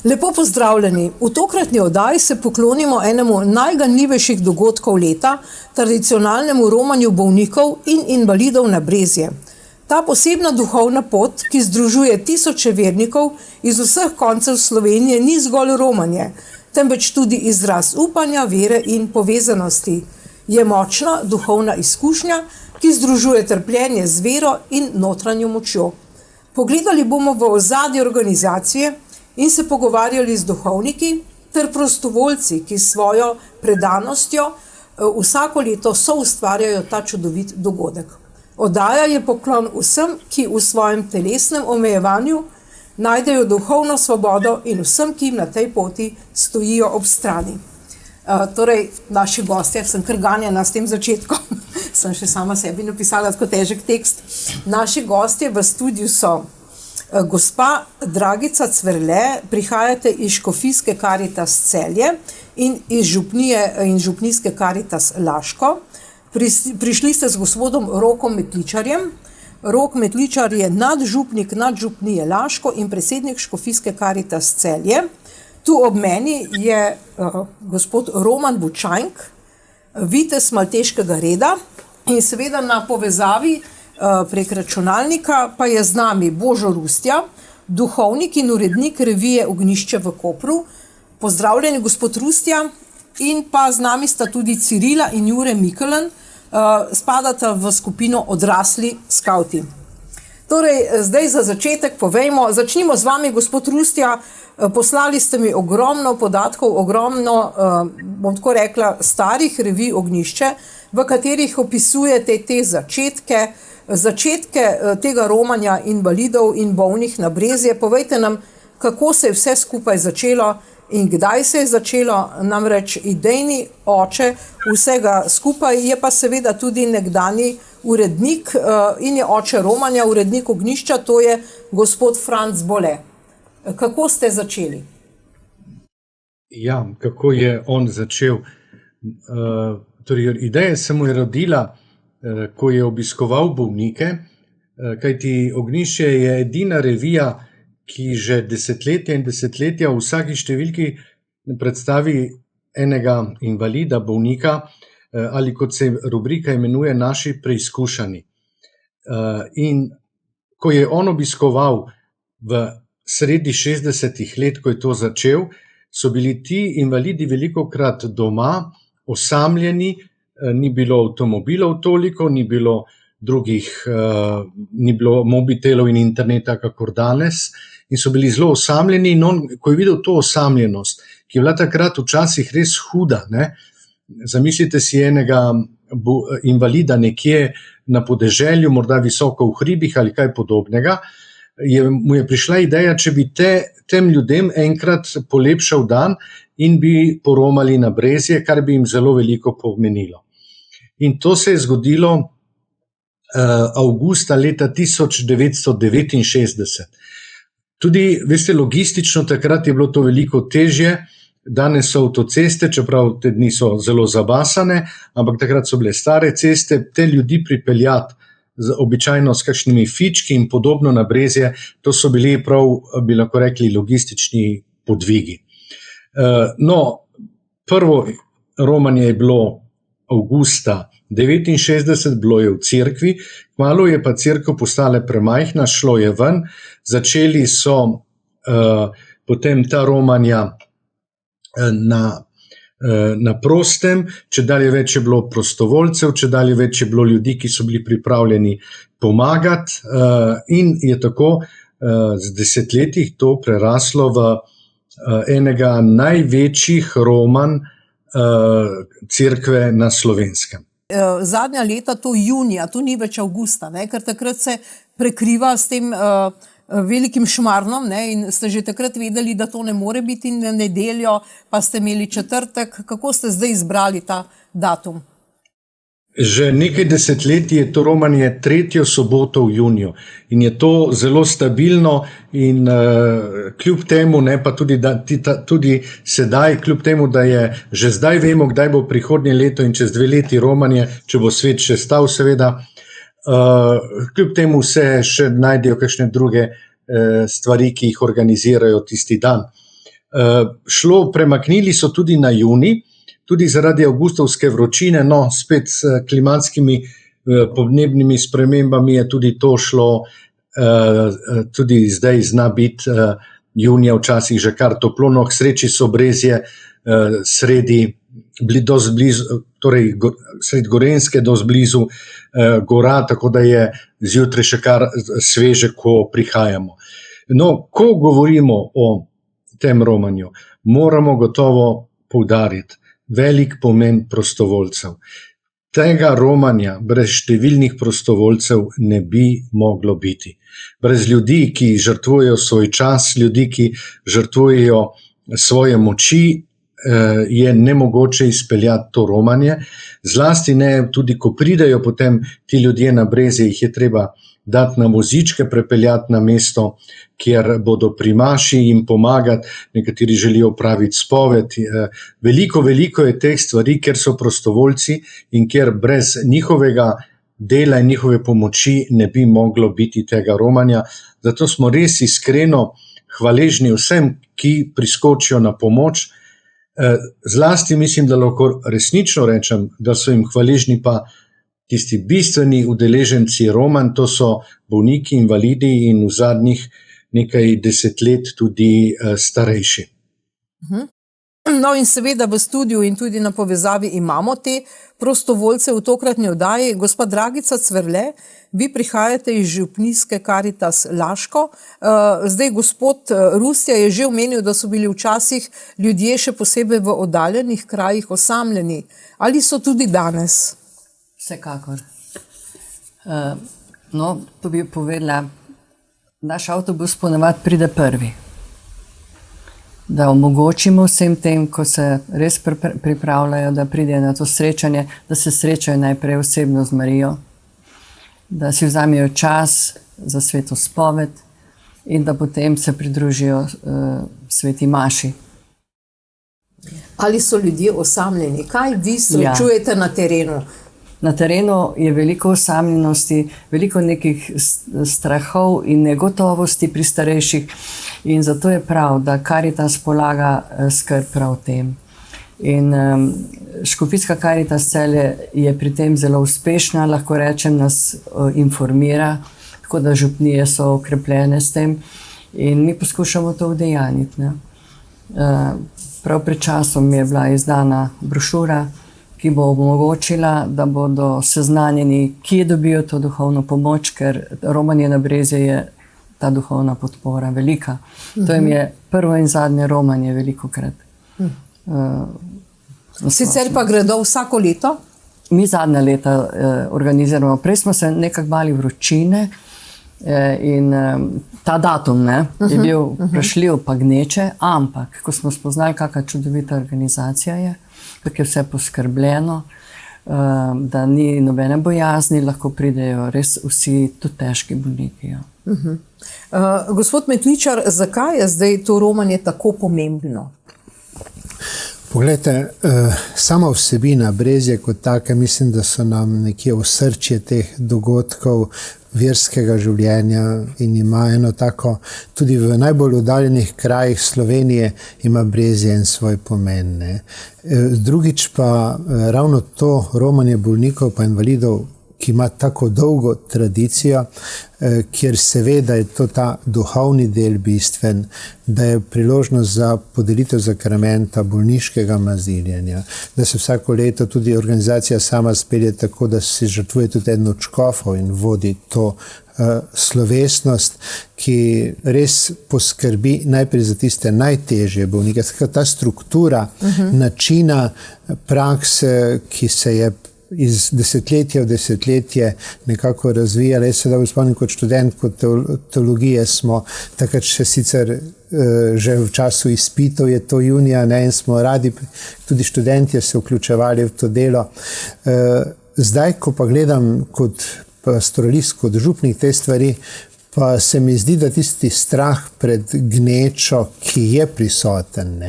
Lepo pozdravljeni. V tokratni oddaji se poklonimo enemu najganljivejših dogodkov leta, tradicionalnemu romanju bolnikov in invalidov na Brezje. Ta posebna duhovna pot, ki združuje tisoče vernikov iz vseh koncev Slovenije, ni zgolj romanje, temveč tudi izraz upanja, vere in povezanosti. Je močna duhovna izkušnja, ki združuje trpljenje z vero in notranjo močjo. Pogledali bomo v ozadje organizacije in se pogovarjali z duhovniki ter prostovoljci, ki s svojo predanostjo vsako leto soustvarjajo ta čudovit dogodek. Oddaja je poklon vsem, ki v svojem telesnem omejevanju najdejo duhovno svobodo in vsem, ki jim na tej poti stojijo ob strani. Torej, naši gostje, sem kar ganjena s tem začetkom, sem še sama sebi napisala tako težek tekst. Naši gostje v studiu so gospa Dragica Cverle, prihajate iz Škofijske Karitas Celje in iz Župnijske Karitas Laško. Prišli ste z gospodom Rokom Metličarjem. Rok Metličar je nadžupnik nadžupnije Laško in predsednik Škofijske Karitas Celje. Tu ob meni je gospod Roman Bučajnk, vitez Malteškega reda, in seveda na povezavi prek računalnika pa je z nami Božo Rustja, duhovnik in urednik revije Ognjišče v Kopru. Pozdravljeni, gospod Rustja, in pa z nami sta tudi Cirila in Jure Mikelen, spadata v skupino Odrasli skavti. Torej, zdaj za začetek povejmo, začnimo z vami, gospod Rustja. Poslali ste mi ogromno podatkov, ogromno, bom tako rekla, starih revij Ognjišče, v katerih opisujete te začetke tega romanja invalidov in bolnih na Brezje. Povejte nam, kako se je vse skupaj začelo in kdaj se je začelo, namreč idejni oče vsega skupaj je pa seveda tudi nekdanji urednik in je oče romanja, urednik Ognjišča, to je gospod Franc Bole. Kako ste začeli? Ja, kako je on začel? Torej, ideja se mu je rodila, ko je obiskoval bolnike, kajti Ognjišče je edina revija, ki že desetletja in desetletja v vsaki številki predstavi enega invalida, bolnika, ali kot se rubrika imenuje, naši preizkušani. In ko je on obiskoval v sredi 60-ih let, ko je to začel, so bili ti invalidi velikokrat doma, osamljeni, ni bilo avtomobilov toliko, ni bilo mobitelov in interneta, kakor danes, in so bili zelo osamljeni. In on, ko je videl to osamljenost, ki je bila takrat včasih res huda, ne? Zamislite si enega invalida nekje na podeželju, morda visoko v hribih ali kaj podobnega, mu je prišla ideja, če bi tem ljudem enkrat polepšal dan in bi poromali na Brezje, kar bi jim zelo veliko pomenilo. In to se je zgodilo avgusta leta 1969. Tudi, veste, logistično takrat je bilo to veliko težje. Danes so avtoceste, čeprav te dni so zelo zabasane, ampak takrat so bile stare ceste, te ljudi pripeljati običajno s kakšnimi fički in podobno na Brezje, to so bili prav, bi lahko rekli, logistični podvigi. No, prvo romanje je bilo avgusta 1969, bilo je v cerkvi, kmalu je pa cerkev postala premajhna, šlo je ven, začeli so potem ta romanja na prostem, čedalje več je bilo prostovoljcev, čedalje več je bilo ljudi, ki so bili pripravljeni pomagati, in je tako z desetletjih to preraslo v enega največjih romanj cerkve na Slovenskem. Zadnja leta, to junija, to ni več avgusta, ne? Ker takrat se prekriva s tem velikim šmarnom, ne? In ste že takrat vedeli, da to ne more biti na nedeljo, pa ste imeli četrtek. Kako ste zdaj izbrali ta datum? Že nekaj desetletij je to romanje tretjo soboto v juniju in je to zelo stabilno in kljub temu, ne, pa tudi sedaj, kljub temu, da je že zdaj vemo, kdaj bo prihodnje leto in čez 2 leti romanje, če bo svet še stal seveda, kljub temu se še najdejo kakšne druge stvari, ki jih organizirajo tisti dan. Premaknili so tudi na junij, tudi zaradi avgustovske vročine, no spet s klimatskimi podnebnimi spremembami je tudi to šlo, tudi zdaj zna biti junija včasih že kar toplo, no k sreči so Brezje sredi Gorenjske, dosti blizu gora, tako da je zjutraj še kar sveže, ko prihajamo. No, ko govorimo o tem romanju, moramo gotovo poudariti velik pomen prostovoljcev. Tega romanja brez številnih prostovoljcev ne bi moglo biti. Brez ljudi, ki žrtvujejo svoj čas, ljudi, ki žrtvujejo svoje moči, je nemogoče izpeljati to romanje. Zlasti ne, tudi ko pridejo potem ti ljudje na Brezje, jih je treba dati na vozičke, prepeljati na mesto, kjer bodo pri maši jim pomagati, nekateri želijo opraviti spoved. Veliko je teh stvari, kjer so prostovoljci in kjer brez njihovega dela in njihove pomoči ne bi moglo biti tega romanja. Zato smo res iskreno hvaležni vsem, ki priskočijo na pomoč. Zlasti mislim, da lahko resnično rečem, da so jim hvaležni pa tisti bistveni udeleženci romanj, to so bolniki, invalidi in v zadnjih nekaj desetlet tudi starejši. No in seveda v studiu in tudi na povezavi imamo te prostovoljce v tokratni oddaji. Gospa Dragica Cverle, vi prihajate iz župnijske Karitas Laško. Zdaj gospod Rustja je že omenil, da so bili včasih ljudje še posebej v oddaljenih krajih osamljeni. Ali so tudi danes? Vsekakor. No, to bi povedala, naš avtobus ponavadi pride prvi. Da omogočimo vsem tem, ko se res pripravljajo, da pridejo na to srečanje, da se srečajo najprej osebno z Marijo, da si vzamejo čas za sveto spoved in da potem se pridružijo sveti maši. Ali so ljudje osamljeni? Kaj vi srečujete na terenu? Na terenu je veliko osamljenosti, veliko nekih strahov in negotovosti pri starejših in zato je prav, da Karitas polaga skrb prav tem. In Škofijska Karitas Celje je pri tem zelo uspešna, lahko rečem, nas informira, tako da župnije so okrepljene s tem in mi poskušamo to udejanjiti. Prav pred časom je bila izdana brošura, ki bo omogočila, da bodo seznanjeni, kje dobijo to duhovno pomoč, ker romanje na Brezje je ta duhovna podpora velika. To jim je prvo in zadnje romanje velikokrat. Sicer pa gredo vsako leto? Mi zadnja leta organiziramo. Prej smo se nekako bali vročine in ta datum je bil vprašljiv pa gneče, ampak ko smo spoznali, kakšna čudovita organizacija je, kako je vse poskrbljeno, da ni nobene bojazni, lahko pridejo res vsi tudi težki bolniki. Gospod Metličar, zakaj je zdaj to romanje tako pomembno? Poglejte, sama vsebina Brezje kot take, mislim, da so nam nekje osrčje teh dogodkov verskega življenja in ima eno tako, tudi v najbolj oddaljenih krajih Slovenije ima Brezje en svoj pomen. Drugič pa ravno to romanje bolnikov pa invalidov, ki ima tako dolgo tradicijo, kjer seveda je to ta duhovni del bistven, da je priložnost za podelitev zakramenta bolniškega maziljenja, da se vsako leto tudi organizacija sama spelje tako, da se žrtvuje tudi eden od škofov in vodi to slovesnost, ki res poskrbi najprej za tiste najtežje bolnike. Ta struktura načina prakse, ki se je iz desetletja v desetletje nekako razvijala. Jaz se da spomnim kot študent, kot teologije smo takrat še sicer že v času izpitov, je to junija, in smo radi, tudi študentje se vključevali v to delo. Zdaj, ko pa gledam kot pastoralist, kot župnik te stvari, pa se mi zdi, da tisti strah pred gnečo, ki je prisoten,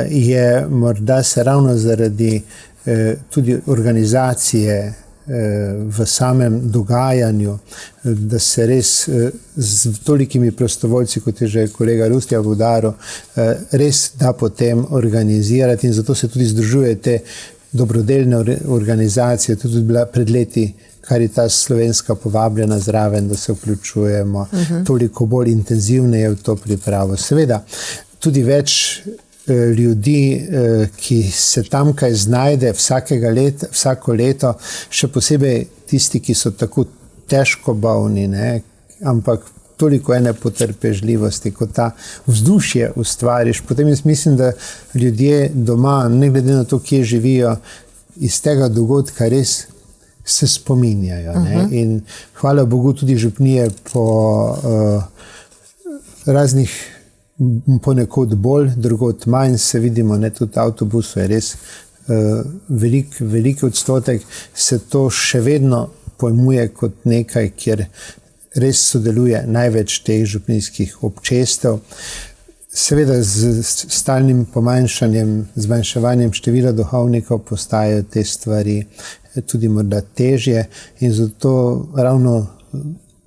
je morda se ravno zaradi tudi organizacije v samem dogajanju, da se res z tolikimi prostovoljci, kot je že kolega Rustja poudaril, res da potem organizirati in zato se tudi združuje te dobrodelne organizacije, tudi bila pred leti Karitas Slovenska povabljena zraven, da se vključujemo toliko bolj intenzivneje v to pripravo. Seveda, tudi več ljudi, ki se tamkaj znajde vsako leto, še posebej tisti, ki so tako težko bolni, ne? Ampak toliko ene potrpežljivosti, ko ta vzdušje ustvariš. Potem jaz mislim, da ljudje doma, ne glede na to, kje živijo, iz tega dogodka res se spominjajo. Ne? In hvala Bogu tudi župnije po raznih ponekod bolj, drugot manj, se vidimo, ne, tudi avtobusu je res velik odstotek, se to še vedno pojmuje kot nekaj, kjer res sodeluje največ teh župnijskih občestev. Seveda z stalnim zmanjševanjem števila duhovnikov postajajo te stvari tudi morda težje in zato ravno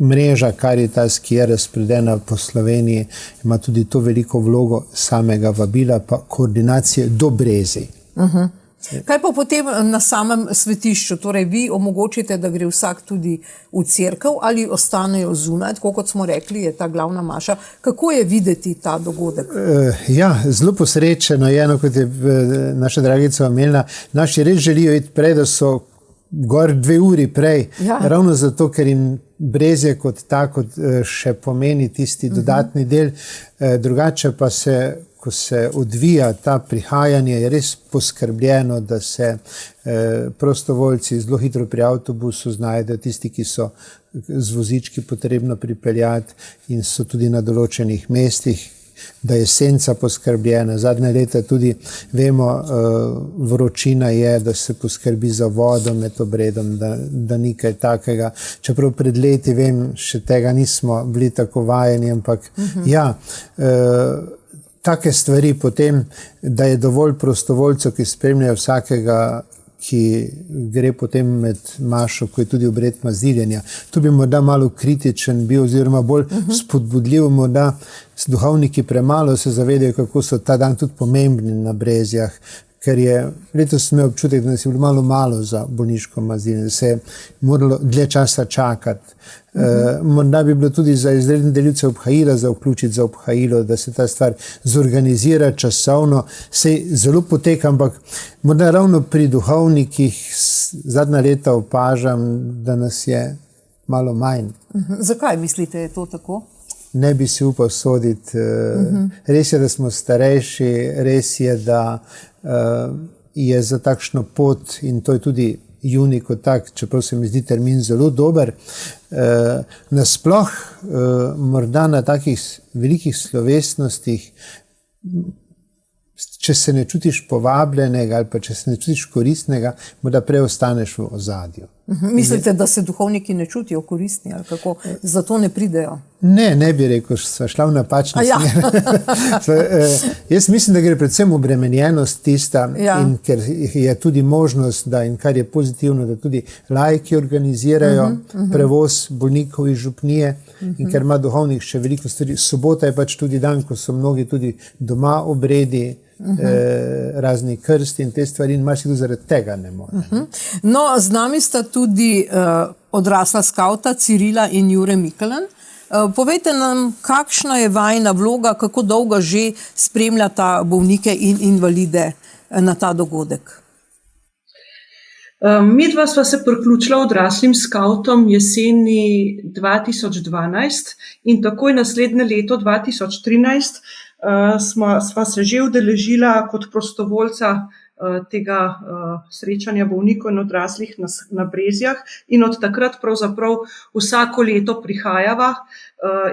mreža Karitas, ki je razpredena po Sloveniji, ima tudi to veliko vlogo samega vabila pa koordinacije do Brezij. Kaj pa potem na samem svetišču? Torej, vi omogočite, da gre vsak tudi v cerkev ali ostanejo zunaj, tako kot smo rekli, je ta glavna maša. Kako je videti ta dogodek? Ja, zelo posrečeno je, kot je naša dragica omenila, naši res želijo iti prej, da so gor 2 uri prej, ravno zato, ker jim Brezje kot tako še pomeni tisti dodatni del, drugače pa se, ko se odvija ta prihajanje, je res poskrbljeno, da se prostovoljci zelo hitro pri avtobusu znajdejo, tisti, ki so z vozički potrebno pripeljati in so tudi na določenih mestih, da je senca poskrbljena. Zadnje leta tudi vemo, vročina je, da se poskrbi za vodo med obredom, da ni kaj takega. Čeprav pred leti, vem, še tega nismo bili tako vajeni, ampak take stvari potem, da je dovolj prostovoljcev, ki spremljajo vsakega, ki gre potem med mašo, ko je tudi obred maziljenja. Tu bi morda malo kritičen bil, oziroma bolj spodbudljiv, morda duhovniki premalo se zavedajo, kako so ta dan tudi pomembni na Brezjah, ker je letos imel občutek, da nas je bilo malo za bolniško maziljenje, da se je moralo dlje časa čakati. Morda bi bilo tudi za izredne delitve obhajila za vključiti za obhajilo, da se ta stvar zorganizira časovno, se zelo poteka, ampak morda ravno pri duhovnikih zadnja leta opažam, da nas je malo manj. Zakaj mislite, je to tako? Ne bi si upal soditi. Res je, da smo starejši, res je, da je za takšno pot, in to je tudi junij kot tak, čeprav se mi zdi termin zelo dober, nasploh morda na takih velikih slovesnostih, če se ne čutiš povabljenega ali pa če se ne čutiš koristnega, morda prej ostaneš v ozadju. Mislite, da se duhovniki ne čutijo koristni ali kako? Zato ne pridejo? Ne bi rekel, sva šla v napačno smer. Jaz mislim, da gre predvsem obremenjenost tista, in ker je tudi možnost, in kar je pozitivno, da tudi laiki organizirajo prevoz bolnikov iz župnije, in ker ima duhovnik še veliko stvari. Sobota je pač tudi dan, ko so mnogi tudi doma obredi, razni krsti in te stvari, in marsikdo zaradi tega ne more. No, z nami sta tudi odrasla skavta Cirila in Jure Mikelen. Povejte nam, kakšna je vajina vloga, kako dolgo že spremljata bolnike in invalide na ta dogodek? Midva sva se priključila odraslim skavtom jeseni 2012 in takoj naslednje leto 2013 sva se že udeležila kot prostovoljca tega srečanja bolnikov in odraslih na Brezjah in od takrat pravzaprav vsako leto prihajava.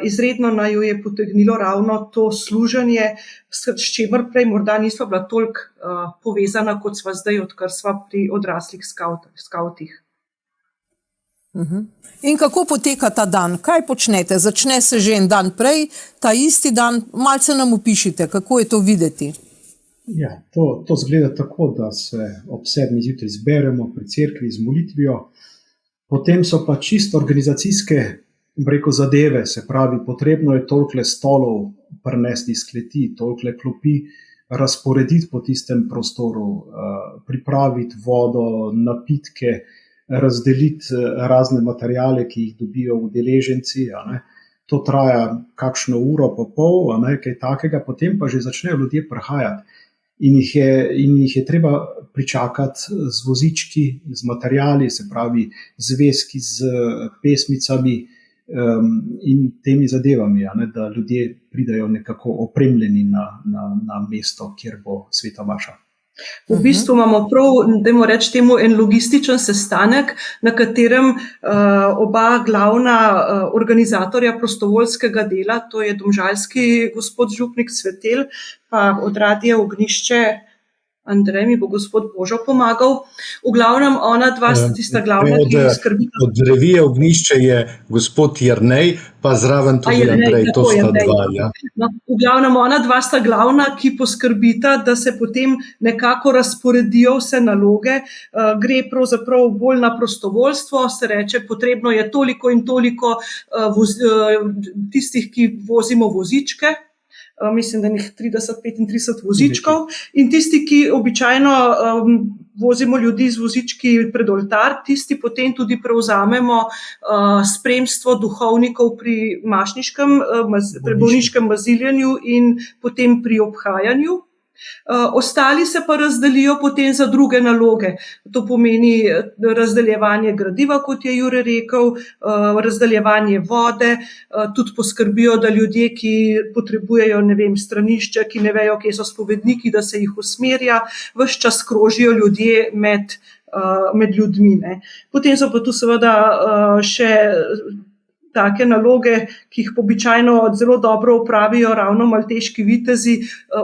Izredno naju je potegnilo ravno to služenje, s čimer prej morda nisva bila toliko povezana, kot sva zdaj, odkar sva pri odraslih skavtih. In kako poteka ta dan? Kaj počnete? Začne se že en dan prej, ta isti dan, malce nam opišite, kako je to videti? Ja, to zgleda tako, da se ob 7. zjutraj zberemo pri cerkvi z molitvijo, Potem so pa čisto organizacijske zadeve, se pravi, potrebno je toliko stolov prinesti iz kleti, toliko klopi razporediti po tistem prostoru, pripraviti vodo, napitke, razdeliti razne materijale, ki jih dobijo udeleženci. To traja kakšno uro pa pol, kaj takega, potem pa že začnejo ljudje prihajati. In jih je treba pričakati z vozički, z materijali, se pravi zvezki, z pesmicami in temi zadevami, da ljudje pridajo nekako opremljeni na mesto, kjer bo sveta maša. V bistvu imamo prav, dajmo reči temu, en logističen sestanek, na katerem oba glavna organizatorja prostovoljskega dela, to je domžalski gospod župnik Cvetelj, pa od Radia Ognjišče Andrej, mi bo gospod Božo pomagal. V glavnem ona dva sta tista glavna, ki skrbita. Od revije Ognjišče je gospod Jernej, pa zraven tudi Andrej, to sta dva. Ja. No, v glavnem ona dva sta glavna, ki poskrbita, da se potem nekako razporedijo vse naloge. Gre pravzaprav bolj na prostovoljstvo, se reče, potrebno je toliko in toliko tistih, ki vozimo vozičke. Mislim, da je 30-35 vozičkov in tisti, ki običajno vozimo ljudi z vozički pred oltar, tisti potem tudi prevzamemo spremstvo duhovnikov pri bolniškem maziljenju in potem pri obhajanju. Ostali se pa razdelijo potem za druge naloge. To pomeni razdeljevanje gradiva, kot je Jure rekel, razdeljevanje vode, tudi poskrbijo, da ljudje, ki potrebujejo, stranišče, ki ne vejo, kje so spovedniki, da se jih usmerja, ves čas krožijo ljudje med ljudmi. Ne. Potem so pa tu seveda še take naloge, ki jih običajno zelo dobro opravijo ravno malteški vitezi,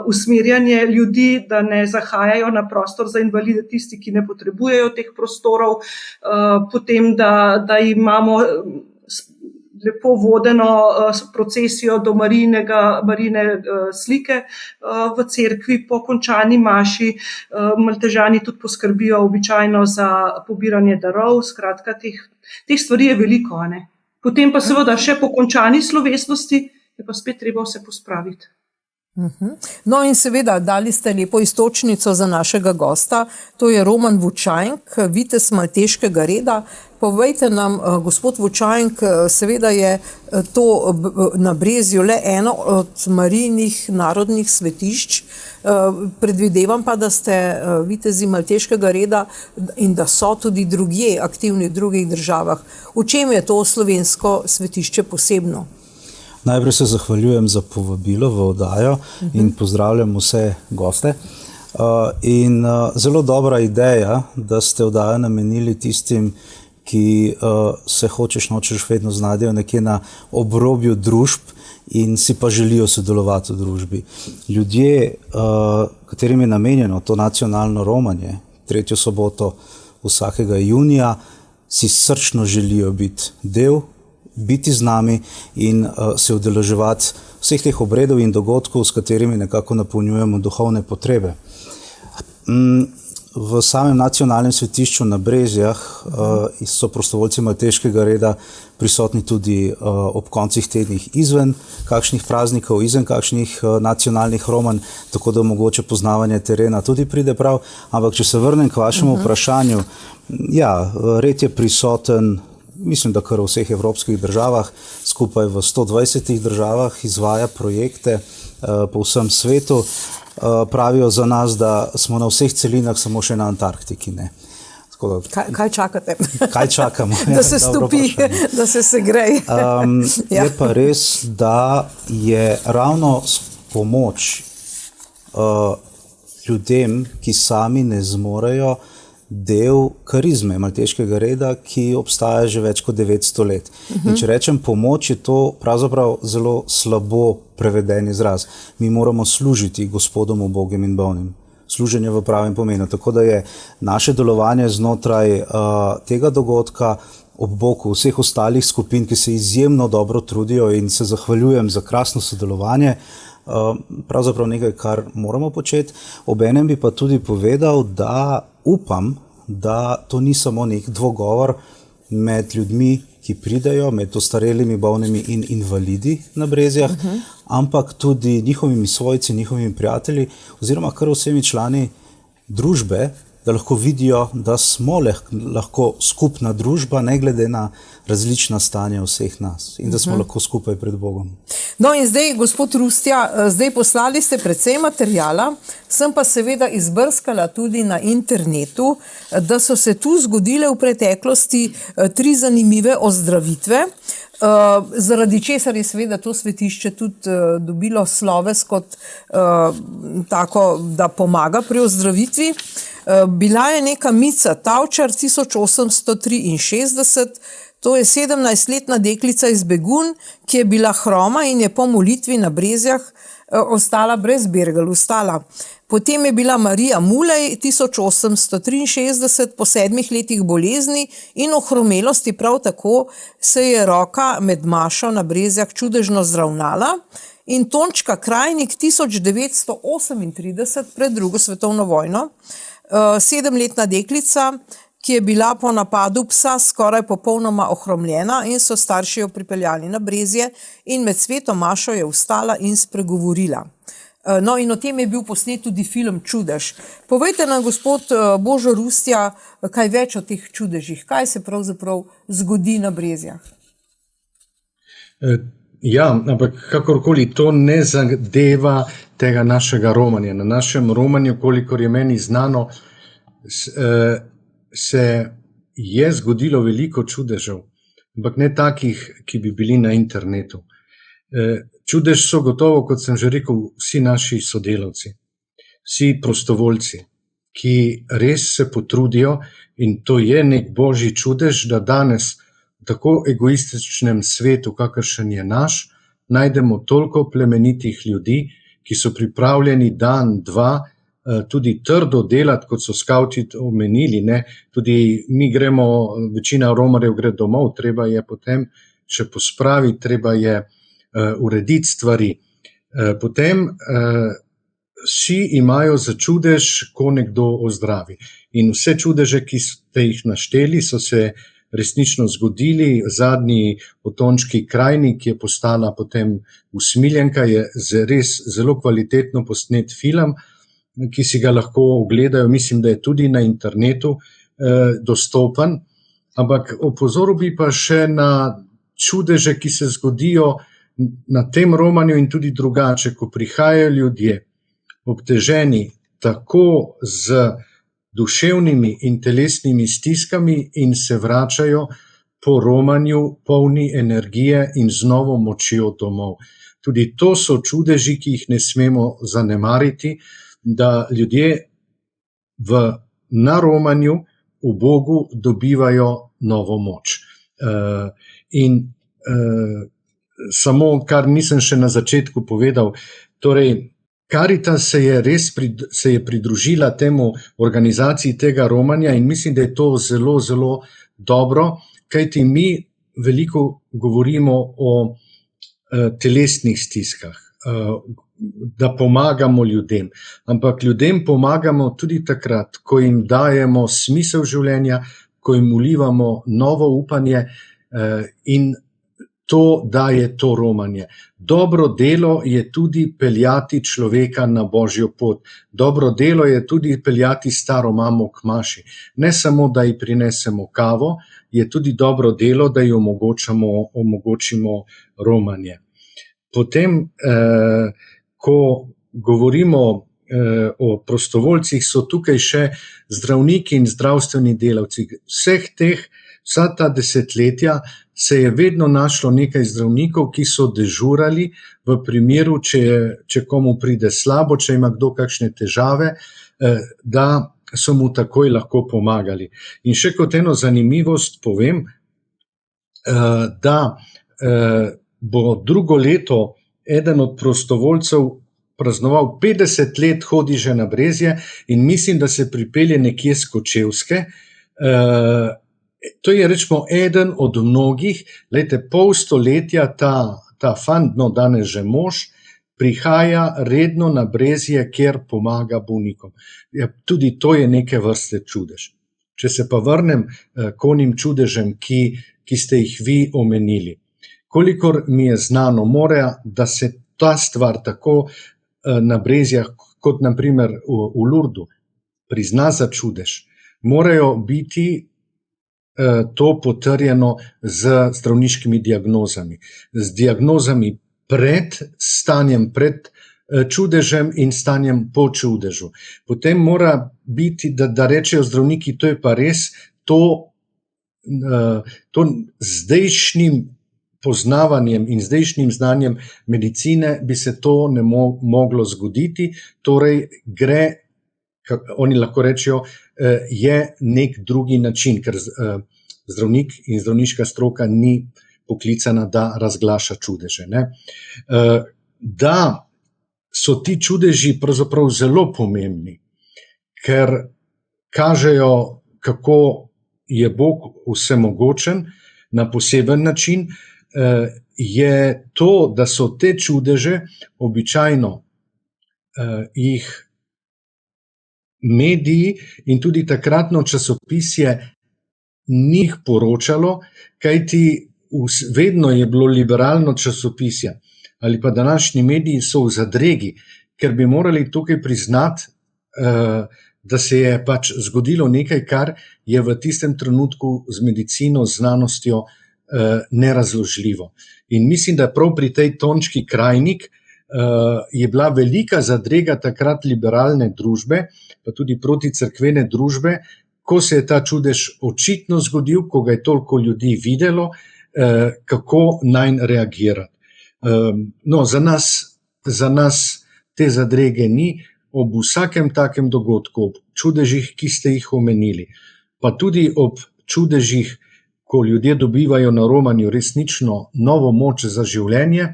usmerjanje ljudi, da ne zahajajo na prostor za invalide, tisti, ki ne potrebujejo teh prostorov, potem, da imamo lepo vodeno procesijo do Marine slike v cerkvi po končani maši. Maltežani tudi poskrbijo običajno za pobiranje darov, skratka, teh stvari je veliko, ne. Potem pa seveda še po končani slovesnosti je pa spet treba vse pospraviti. No in seveda, dali ste lepo iztočnico za našega gosta, to je Roman Vučajnk, vitez malteškega reda. Povejte nam, gospod Vučajnk, seveda je to na Brezju le eno od Marijinih narodnih svetišč. Predvidevam pa, da ste vitezi malteškega reda in da so tudi drugje aktivni v drugih državah. V čem je to slovensko svetišče posebno? Najprej se zahvaljujem za povabilo v oddajo in pozdravljam vse goste. Zelo dobra ideja, da ste oddajo namenili tistim, ki se hočeš nočeš vedno znajdejo nekje na obrobju družb in si pa želijo sodelovati v družbi. Ljudje, katerim je namenjeno to nacionalno romanje, 3. soboto vsakega junija, si srčno želijo biti z nami in se udeleževati vseh teh obredov in dogodkov, s katerimi nekako napolnjujemo duhovne potrebe. V samem nacionalnem svetišču na Brezjah so prostovoljci malteškega reda prisotni tudi ob koncih tednih izven kakšnih praznikov, izven kakšnih nacionalnih romanj, tako da mogoče poznavanje terena tudi pride prav. Ampak če se vrnem k vašemu vprašanju, ja, red je prisoten, mislim, da kar v vseh evropskih državah, skupaj v 120 državah izvaja projekte po vsem svetu. Pravijo za nas, da smo na vseh celinah, samo še na Antarktiki. Ne. Kaj čakate? Kaj čakamo? Da se stopi, da se segreje. Je pa res, da je ravno pomoč ljudem, ki sami ne zmorejo, del karizme malteškega reda, ki obstaja že več kot 900 let. In če rečem pomoč, je to pravzaprav zelo slabo preveden izraz. Mi moramo služiti Gospodom ubogim in bolnim. Služenje v pravem pomenu. Tako da je naše delovanje znotraj tega dogodka ob boku vseh ostalih skupin, ki se izjemno dobro trudijo, in se zahvaljujem za krasno sodelovanje, pravzaprav nekaj, kar moramo početi. Obenem bi pa tudi povedal, da upam, da to ni samo nek dvogovor med ljudmi, ki pridejo, med ostarelimi, bolnimi in invalidi na Brezjah, ampak tudi njihovimi svojci, njihovimi prijatelji oziroma kar vsemi člani družbe, da lahko vidijo, da smo lahko skupna družba, ne glede na različna stanja vseh nas in da smo lahko skupaj pred Bogom. No in zdaj, gospod Rustja, zdaj poslali ste precej materijala, sem pa seveda izbrskala tudi na internetu, da so se tu zgodile v preteklosti 3 zanimive ozdravitve, zaradi česar je seveda to svetišče tudi dobilo sloves kot tako, da pomaga pri ozdravitvi. Bila je neka Mica Tavčar 1863, to je 17-letna deklica iz Begun, ki je bila hroma in je po molitvi na Brezjah ostala brez bergelustala. Potem je bila Marija Mulej 1863, po 7 letih bolezni in ohromelosti prav tako se je roka med mašo na Brezjah čudežno zravnala. In Tončka Krajnik 1938, pred 2. svetovno vojno, 7-letna deklica, ki je bila po napadu psa skoraj popolnoma ohromljena in so starši jo pripeljali na Brezje in med sveto mašo je vstala in spregovorila. No in o tem je bil posnet tudi film Čudež. Povejte nam, gospod Božo Rustja, kaj več o teh čudežih, kaj se pravzaprav zgodi na Brezjah? Ja, ampak kakorkoli to ne zadeva tega našega romanja. Na našem romanju, kolikor je meni znano, se je zgodilo veliko čudežev, ampak ne takih, ki bi bili na internetu. Čudež so gotovo, kot sem že rekel, vsi naši sodelavci, vsi prostovoljci, ki res se potrudijo in to je nek božji čudež, da danes v tako egoističnem svetu, kakršen je naš, najdemo toliko plemenitih ljudi, ki so pripravljeni dan, dva, tudi trdo delati, kot so skavti omenili, ne? Tudi mi gremo, večina romarjev gre domov, treba je potem še pospraviti, treba je urediti stvari. Potem vsi imajo za čudež, ko nekdo ozdravi. In vse čudeže, ki ste jih našteli, so se resnično zgodili. Zadnji o Tončki Krajnik, ki je postala potem usmiljenka, je res zelo kvalitetno posnet film, ki si ga lahko ogledajo, mislim, da je tudi na internetu dostopen. Ampak opozoril bi pa še na čudeže, ki se zgodijo na tem romanju in tudi drugače, ko prihajajo ljudje obteženi tako z duševnimi in telesnimi stiskami in se vračajo po romanju polni energije in z novo močjo domov. Tudi to so čudeži, ki jih ne smemo zanemariti, da ljudje na romanju v Bogu dobivajo novo moč. Samo, kar nisem še na začetku povedal, torej Karitas se je pridružila temu organizaciji tega romanja in mislim, da je to zelo, zelo dobro, kajti mi veliko govorimo o telesnih stiskah, da pomagamo ljudem, ampak ljudem pomagamo tudi takrat, ko jim dajemo smisel življenja, ko jim vlivamo novo upanje in to daje to romanje. Dobro delo je tudi peljati človeka na božjo pot. Dobro delo je tudi peljati staro mamo k maši. Ne samo, da ji prinesemo kavo, je tudi dobro delo, da ji omogočimo romanje. Potem, ko govorimo o prostovoljcih, so tukaj še zdravniki in zdravstveni delavci. Vsa ta desetletja se je vedno našlo nekaj zdravnikov, ki so dežurali v primeru, če komu pride slabo, če ima kdo kakšne težave, da so mu takoj lahko pomagali. In še kot eno zanimivost povem, da bo drugo leto eden od prostovoljcev praznoval 50 let, hodi že na Brezje in mislim, da se pripelje nekje s Kočevske. To je rečemo eden od mnogih, pol stoletja ta fant, no danes že mož, prihaja redno na Brezje, kjer pomaga bolnikom. Ja, tudi to je neke vrste čudež. Če se pa vrnem k onim čudežem, ki ste jih vi omenili. Kolikor mi je znano, mora, da se ta stvar tako na Brezjah, kot naprimer v Lurdu, prizna za čudež, morajo biti to potrjeno z zdravniškimi diagnozami. Z diagnozami pred stanjem, pred čudežem in stanjem po čudežu. Potem mora biti, da rečejo zdravniki, to je pa res, to zdajšnjim poznavanjem in zdajšnjim znanjem medicine bi se to ne moglo zgoditi, torej gre, oni lahko rečejo, je nek drugi način, ker zdravnik in zdravniška stroka ni poklicana, da razglaša čudeže. Ne? Da so ti čudeži pravzaprav zelo pomembni, ker kažejo, kako je Bog vsemogočen na poseben način, je to, da so te čudeže običajno jih mediji in tudi takratno časopisje ni jih poročalo, kajti vedno je bilo liberalno časopisje ali pa današnji mediji so v zadregi, ker bi morali tukaj priznati, da se je pač zgodilo nekaj, kar je v tistem trenutku z medicino, z znanostjo nerazložljivo. In mislim, da prav pri tej Tončki Krajnik je bila velika zadrega takrat liberalne družbe, pa tudi proticrkvene družbe, ko se je ta čudež očitno zgodil, ko ga je toliko ljudi videlo, kako nanj reagirati. No, za nas te zadrege ni, ob vsakem takem dogodku, ob čudežih, ki ste jih omenili, pa tudi ob čudežih, ko ljudje dobivajo na romanju resnično novo moč za življenje,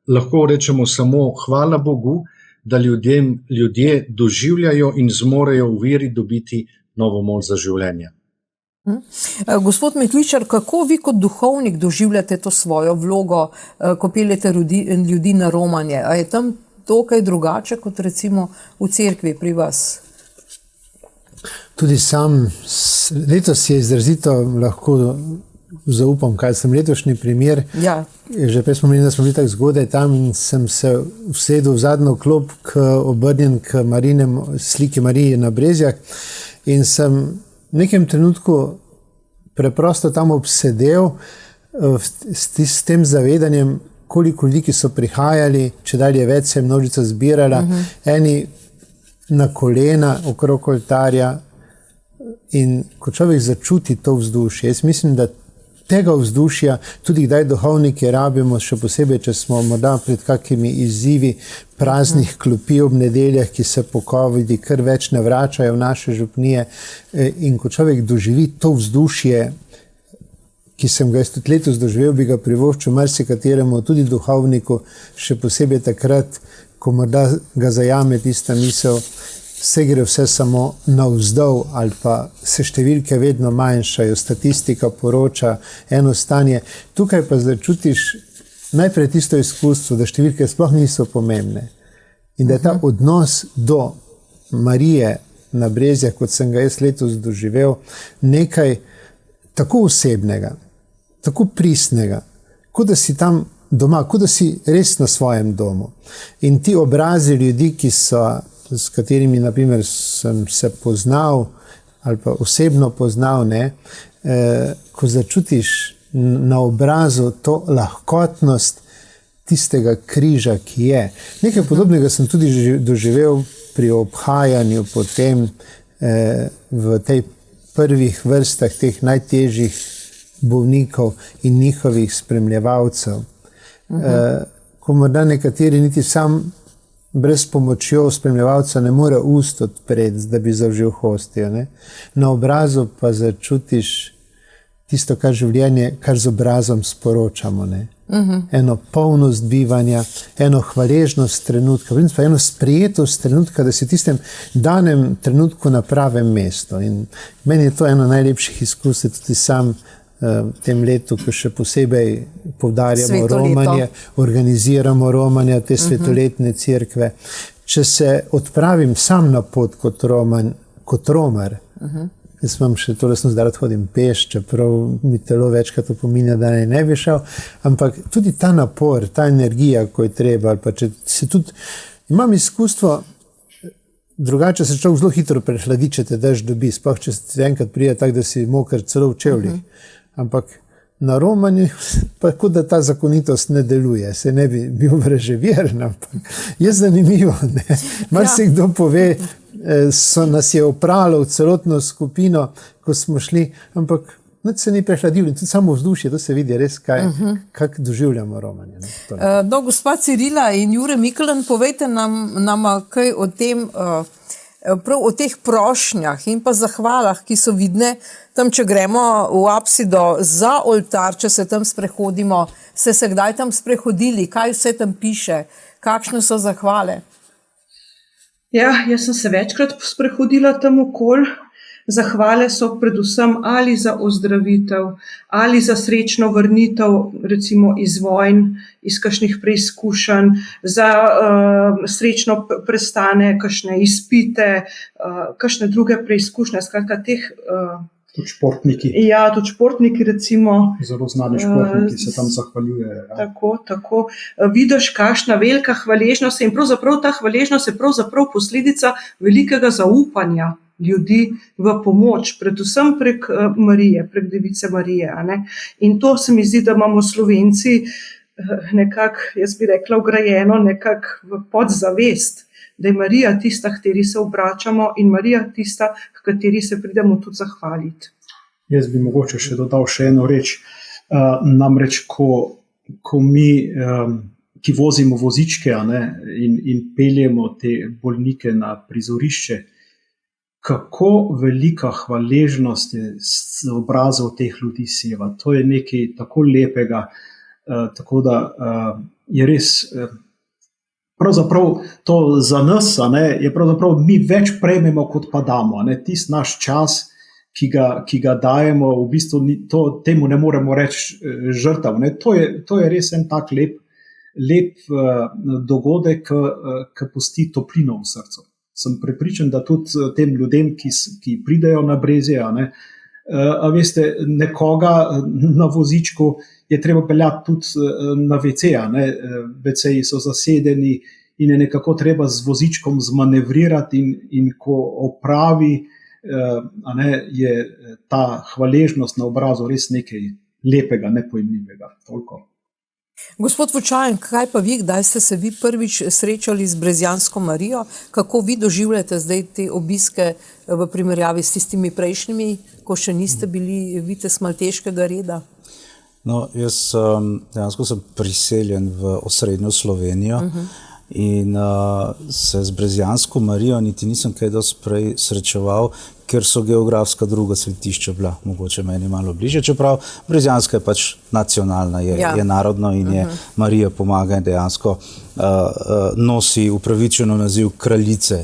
lahko rečemo samo hvala Bogu, da ljudje doživljajo in zmorejo v veri dobiti novo moč za življenje. Gospod Metličar, kako vi kot duhovnik doživljate to svojo vlogo, ko peljete ljudi na romanje? A je tam to kaj drugače kot recimo v cerkvi pri vas? Tudi sam letos je izrazito lahko zaupam, kaj sem letošnji primer. Ja. Že prej smo menili, da smo bili tako zgodaj tam in sem se usedel v zadnjo klop obrnjen k sliki Marije na Brezjah in sem v nekem trenutku preprosto tam obsedel s tem zavedanjem, koliko ljudi, ki so prihajali, če dalje več se je množica zbirala, eni na kolena okrog oltarja in ko človek začuti to vzdušje. Jaz mislim, da tega vzdušja tudi kdaj duhovniki rabimo, še posebej, če smo morda pred kakimi izzivi praznih klopi ob nedeljah, ki se po covidi kar več ne vračajo v naše župnije in ko človek doživi to vzdušje, ki sem ga tudi letos doživel, bi ga privoščil marsikateremu, tudi duhovniku, še posebej takrat, ko morda ga zajame tista misel, vse gre vse samo navzdol ali pa se številke vedno manjšajo, statistika poroča eno stanje. Tukaj pa začutiš najprej tisto izkustvo, da številke sploh niso pomembne in da je ta odnos do Marije na Brezjah, kot sem ga jaz letos doživel, nekaj tako osebnega, tako pristnega, kot da si tam doma, kot da si res na svojem domu. In ti obrazi ljudi, s katerimi naprimer sem se poznal ali pa osebno poznal, ko začutiš na obrazu to lahkotnost tistega križa, ki je. Nekaj podobnega sem tudi doživel pri obhajanju potem v tej prvih vrstah teh najtežjih bolnikov in njihovih spremljevalcev. Ko morda nekateri niti sam brez pomočjo spremljevalca ne more ust odpreti, da bi zavžil hostijo. Na obrazu pa začutiš tisto, kar življenje, kar z obrazom sporočamo. Eno polnost bivanja, eno hvaležnost trenutka, pa eno sprejetost trenutka, da si v tistem danem trenutku na pravem mestu. In meni je to eno najlepših izkustev, tudi sam v tem letu, ko še posebej poudarjamo romanje, organiziramo romanje, te svetoletne cerkve. Če se odpravim sam na pot kot romar, Jaz imam še to, da sem zdaj rad hodim peš, čeprav mi telo večkrat opominja, da ne bi šel, ampak tudi ta napor, ta energija, ko je treba, ali pa če se tudi, imam izkustvo, drugače se človek zelo hitro prehladi, če te dež dobi, sploh če se enkrat prije tako, da si moker celo v čevljih, ampak na romanju pa kot da ta zakonitost ne deluje, se ne bi bil vraževeren, ampak je zanimivo, ne? Marsikdo pove, nas je opralo v celotno skupino, ko smo šli, ampak nič se ni prehladil in tudi samo vzdušje, to se vidi res, kako doživljamo romanje. No, gospa Cirila in Jure Mikeln, povejte nam kaj o tem, prav o teh prošnjah in pa zahvalah, ki so vidne tam, če gremo v apsido za oltar, če se tam sprehodimo, ste se kdaj tam sprehodili, kaj vse tam piše, kakšne so zahvale? Ja, jaz sem se večkrat sprehodila tam okoli. Zahvale so predvsem ali za ozdravitev, ali za srečno vrnitev, recimo iz vojn, iz kakšnih preizkušenj, za srečno prestane kakšne izpite, kakšne druge preizkušnje, skratka teh. Tudi športniki. Ja, tudi športniki recimo. Zelo znani športniki se tam zahvaljujejo. Ja. Tako. Vidiš, kakšna velika hvaležnost in pravzaprav ta hvaležnost je pravzaprav posledica velikega zaupanja ljudi v pomoč, predvsem prek Marije, prek Device Marije. Ne? In to se mi zdi, da imamo Slovenci nekako, jaz bi rekla, vgrajeno nekako v podzavest, da je Marija tista, k kateri se obračamo in Marija tista, k kateri se pridemo tudi zahvaliti. Jaz bi mogoče še dodal še eno reč. Namreč, ko mi, ki vozimo vozičke, in peljemo te bolnike na prizorišče, kako velika hvaležnost je z obrazov teh ljudi seva. To je nekaj tako lepega, tako da je res, pravzaprav to za nas, je pravzaprav mi več prejmemo, kot pa damo. Tisti naš čas, ki ga dajemo, v bistvu temu ne moremo reči žrtev. To je res en tak lep dogodek, ki pusti toplino v srcu. Sem prepričan, da tudi tem ljudem, ki pridejo na Brezje, a veste, nekoga na vozičku je treba peljati tudi na WC, WC-ji so zasedeni in je nekako treba z vozičkom zmanevrirati in ko opravi, je ta hvaležnost na obrazu res nekaj lepega, nepojmljivega. Toliko. Gospod Vučajan, kaj pa vi, kdaj ste se vi prvič srečali z Brezjansko Marijo? Kako vi doživljate zdaj te obiske v primerjavi s tistimi prejšnjimi, ko še niste bili vitez malteškega reda? No, jaz dejansko sem priseljen v osrednjo Slovenijo in se z Brezjansko Marijo niti nisem kaj dosti prej srečeval, ker so geografska druga svetišča bila mogoče meni malo bliže, čeprav Brezjanska je pač nacionalna, je narodno in je Marija pomaga in dejansko nosi upravičeno naziv kraljice,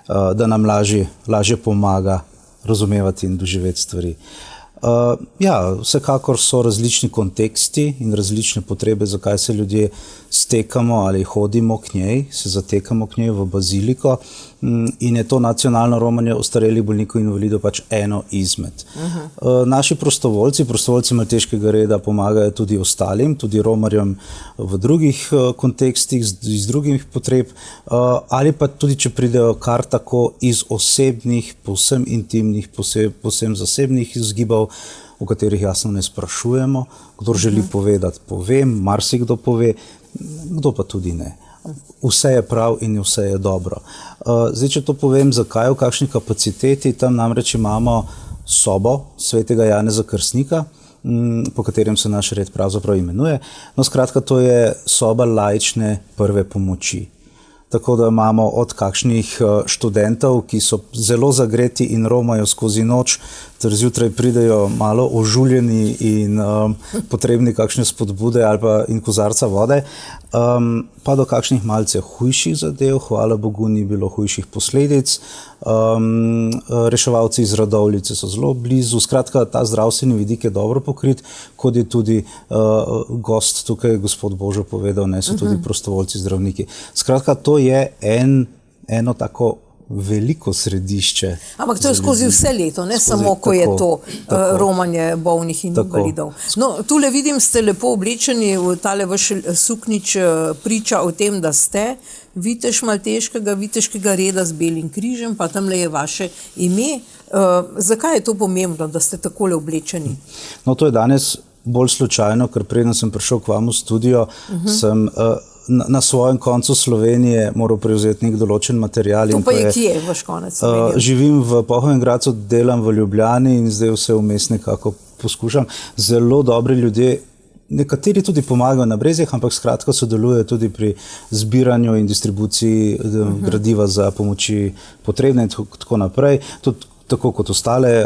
da nam lažje pomaga razumevati in doživeti stvari. Vsekakor so različni konteksti in različne potrebe, zakaj se ljudje stekamo ali hodimo k njej, se zatekamo k njej v baziliko in je to nacionalno romanje ostarelih bolnikov in invalidov pač eno izmed. Naši prostovoljci malteškega reda pomagajo tudi ostalim, tudi romarjem v drugih kontekstih, iz drugih potreb, ali pa tudi, če pridejo kar tako iz osebnih, povsem intimnih, povsem zasebnih izgibov, o katerih jasno ne sprašujemo. Kdor želi povedati, povem, marsikdo pove, kdo pa tudi ne. Vse je prav in vse je dobro. Zdaj, če to povem, zakaj, v kakšni kapaciteti, tam namreč imamo sobo svetega Janeza Krstnika, po katerem se naš red pravzaprav imenuje. No, skratka, to je soba laične prve pomoči. Tako da imamo od kakšnih študentov, ki so zelo zagreti in romajo skozi noč, ter zjutraj pridejo malo ožuljeni in potrebni kakšne spodbude ali pa in kozarca vode, pa do kakšnih malce hujših zadev, hvala Bogu ni bilo hujših posledic. Reševalci iz Radovljice so zelo blizu, skratka, ta zdravstveni vidik je dobro pokrit, kot je tudi gost tukaj, gospod Božo povedal, so tudi prostovoljci zdravniki. Skratka, to je eno tako veliko središče. Ampak to je skozi vse leto, ne samo, ko je to romanje bolnih in invalidov. No, tule vidim, ste lepo oblečeni, tale vaš suknič priča o tem, da ste vitež malteškega, viteškega reda z belim križem, pa tamle je vaše ime. Zakaj je to pomembno, da ste takole oblečeni? No, to je danes bolj slučajno, ker preden sem prišel k vam v studio, sem na svojem koncu Slovenije moral prevzeti nek določen material. To pa je kje, vaš konec Slovenije? Živim v Pohovem Gradcu, delam v Ljubljani in zdaj vse vmes nekako poskušam. Zelo dobri ljudje, nekateri tudi pomagajo na Brezjah, ampak skratka sodelujejo tudi pri zbiranju in distribuciji gradiva za pomoči potrebne in tako naprej. Tudi tako kot ostale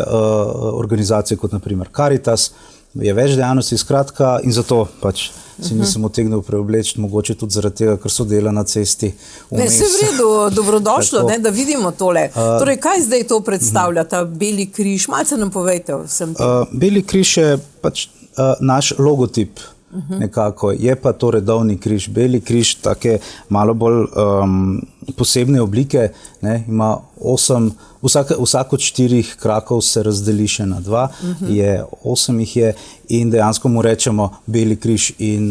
organizacije, kot naprimer Caritas, je več dejavnosti, skratka, in zato pač si nisem utegnil preobleči, mogoče tudi zaradi tega, ker so dela na cesti vmes. Ne, se v redu, dobrodošlo, ne, da vidimo tole. Torej, kaj zdaj to predstavlja, ta beli križ? Malce nam povejte o vsem tem. Beli križ je pač naš logotip, nekako, je pa to redovni križ. Beli križ, take malo bolj posebne oblike, ne, ima 8, vsak od 4 krakov se razdeli še na 2, 8 jih je in dejansko mu rečemo Beli križ in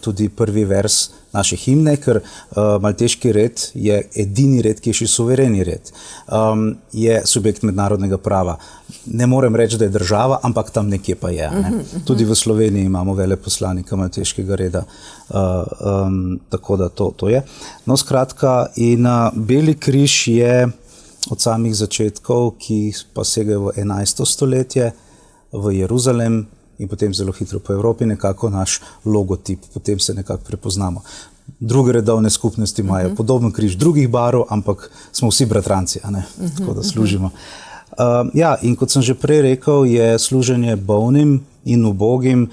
tudi prvi vers naše himne, ker malteški red je edini red, ki je še suvereni red. Je subjekt mednarodnega prava. Ne morem reči, da je država, ampak tam nekje pa je. Ne? Tudi v Sloveniji imamo veleposlanika malteškega reda, tako da to je. No, skratka, in Beli križ je od samih začetkov, ki pa segajo v 11. stoletje, v Jeruzalem in potem zelo hitro po Evropi, nekako naš logotip, potem se nekako prepoznamo. Druge redovne skupnosti imajo podoben križ drugih barv, ampak smo vsi bratranci, a ne? Tako da služimo. Ja, in kot sem že prej rekel, je služenje bolnim in ubogim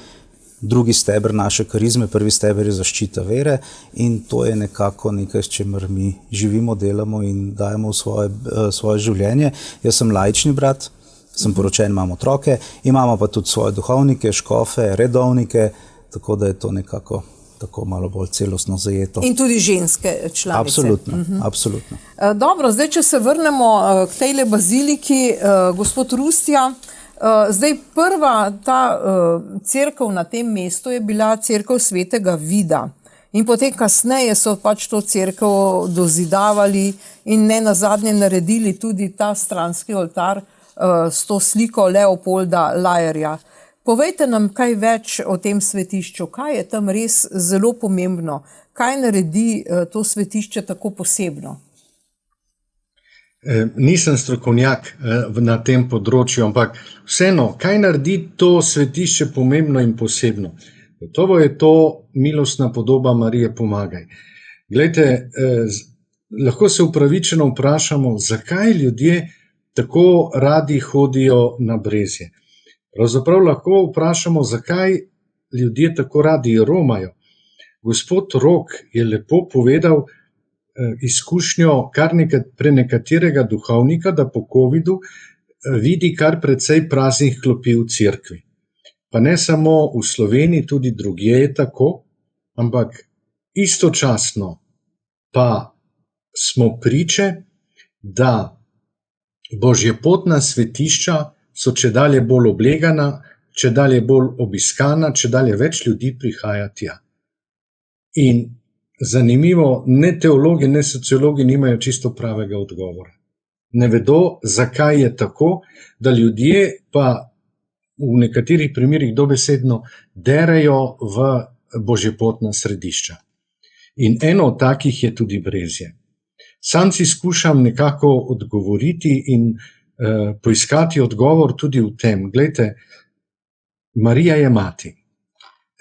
drugi steber naše karizme, prvi steber je zaščita vere in to je nekako nekaj, s čimer mi živimo, delamo in dajemo v svoje življenje. Jaz sem laični brat, sem poročen, imam otroke, imamo pa tudi svoje duhovnike, škofe, redovnike, tako da je to nekako tako malo bolj celostno zajeto. In tudi ženske članice. Absolutno, absolutno. Dobro, zdaj, če se vrnemo k tejle baziliki, gospod Rustja, zdaj prva ta cerkev na tem mestu je bila cerkev svetega Vida. In potem kasneje so pač to cerkev dozidavali in ne nazadnje naredili tudi ta stranski oltar s to sliko Leopolda Lajerja. Povejte nam kaj več o tem svetišču, kaj je tam res zelo pomembno, kaj naredi to svetišče tako posebno? Nisem strokovnjak na tem področju, ampak vseeno, kaj naredi to svetišče pomembno in posebno? Gotovo je to milostna podoba Marije Pomagaj. Glejte, lahko se upravičeno vprašamo, zakaj ljudje tako radi hodijo na Brezje. Pravzaprav lahko vprašamo, zakaj ljudje tako radi romajo. Gospod Rok je lepo povedal izkušnjo prenekaterega duhovnika, da po covidu vidi kar precej praznih klopi v cerkvi. Pa ne samo v Sloveniji, tudi drugje je tako, ampak istočasno pa smo priče, da božjepotna svetišča so čedalje bolj oblegana, čedalje bolj obiskana, čedalje več ljudi prihaja tja. In zanimivo, ne teologi, ne sociologi nimajo čisto pravega odgovora. Ne vedo, zakaj je tako, da ljudje pa v nekaterih primerih dobesedno derejo v božjepotna središča. In eno od takih je tudi Brezje. Sam si skušam nekako odgovoriti in poiskati odgovor tudi v tem. Glejte, Marija je mati.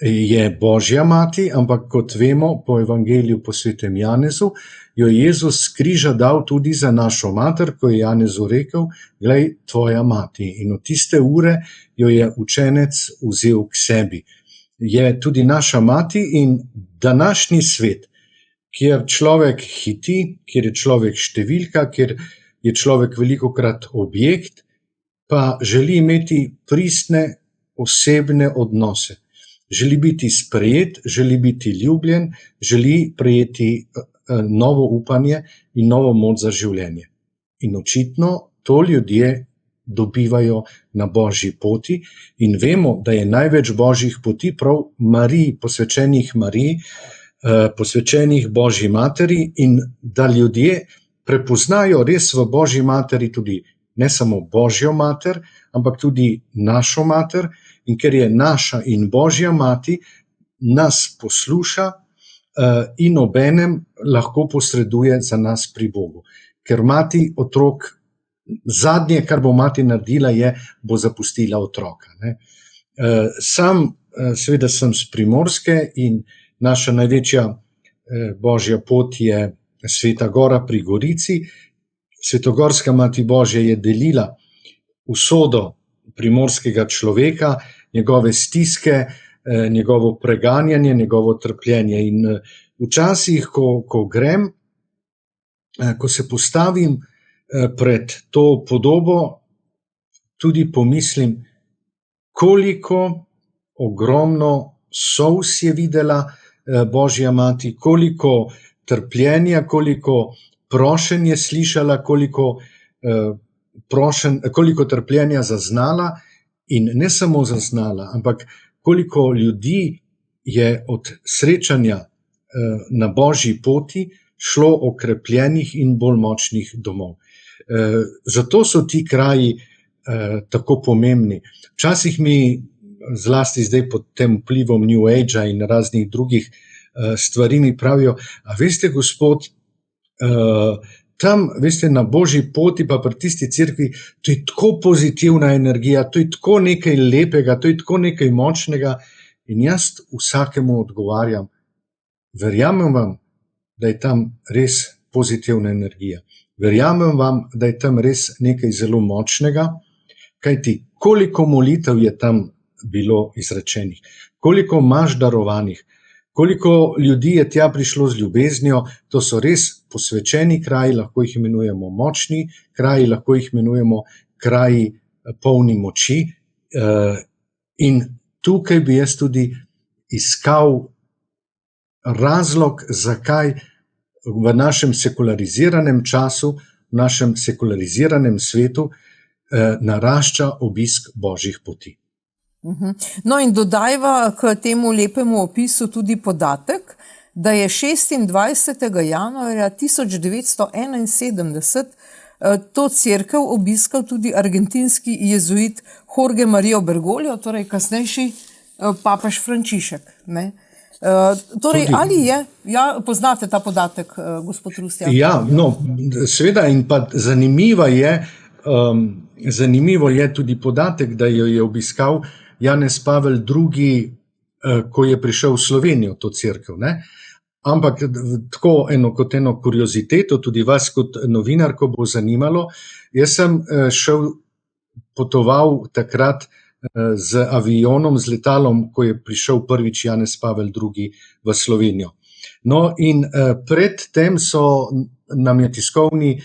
Je Božja mati, ampak kot vemo po evangeliju po svetem Janezu, jo je Jezus s križa dal tudi za našo mater, ko je Janezu rekel, glej, tvoja mati. In od tiste ure jo je učenec vzel k sebi. Je tudi naša mati in današnji svet, kjer človek hiti, kjer je človek številka, kjer je človek velikokrat objekt, pa želi imeti pristne osebne odnose. Želi biti sprejet, želi biti ljubljen, želi prejeti novo upanje in novo moč za življenje. In očitno to ljudje dobivajo na božji poti in vemo, da je največ božjih poti prav Mariji, posvečenih Mariji, posvečenih Božji materi, in da ljudje prepoznajo res v Božji materi tudi ne samo Božjo mater, ampak tudi našo mater, in ker je naša in Božja mati, nas posluša in obenem lahko posreduje za nas pri Bogu. Ker mati otrok, zadnje, kar bo mati naredila, bo zapustila otroka. Sam, seveda sem s Primorske in naša največja božja pot je Sveta Gora pri Gorici. Svetogorska mati Božja je delila usodo primorskega človeka, njegove stiske, njegovo preganjanje, njegovo trpljenje. In včasih, ko grem, ko se postavim pred to podobo, tudi pomislim, koliko ogromno solz je videla Božja mati, koliko trpljenja, koliko prošenj je slišala, koliko trpljenja zaznala, in ne samo zaznala, ampak koliko ljudi je od srečanja na Božji poti šlo okrepljenih in bolj močnih domov. Zato so ti kraji tako pomembni. Včasih mi, zlasti zdaj pod tem vplivom New Age-a in raznih drugih stvari, mi pravijo, a veste, gospod, tam, veste, na Božji poti pa pri tisti cerkvi, to je tako pozitivna energija, to je tako nekaj lepega, to je tako nekaj močnega. In jaz vsakemu odgovarjam, verjamem vam, da je tam res pozitivna energija. Verjamem vam, da je tam res nekaj zelo močnega, kajti koliko molitev je tam bilo izrečenih, koliko imaš darovanih, koliko ljudi je tja prišlo z ljubeznijo. To so res posvečeni kraji, lahko jih imenujemo močni kraji, lahko jih imenujemo kraji polni moči. In tukaj bi jaz tudi iskal razlog, zakaj v našem sekulariziranem času, v našem sekulariziranem svetu narašča obisk Božjih poti. No, in dodajva k temu lepemu opisu tudi podatek, da je 26. januarja 1971 to cerkev obiskal tudi argentinski jezuit Jorge Mario Bergoglio, torej kasnejši papež Frančišek. Torej, ali je, poznate ta podatek, gospod Rustjak? Ja, no, seveda, in pa zanimivo je tudi podatek, da jo je obiskal Janez Pavel II., ko je prišel v Slovenijo, to cerkev. Ampak tako kot eno kurioziteto, tudi vas kot novinarko bo zanimalo, jaz sem potoval takrat z avionom, z letalom, ko je prišel prvič Janez Pavel II. V Slovenijo. No, in predtem nam je tiskovni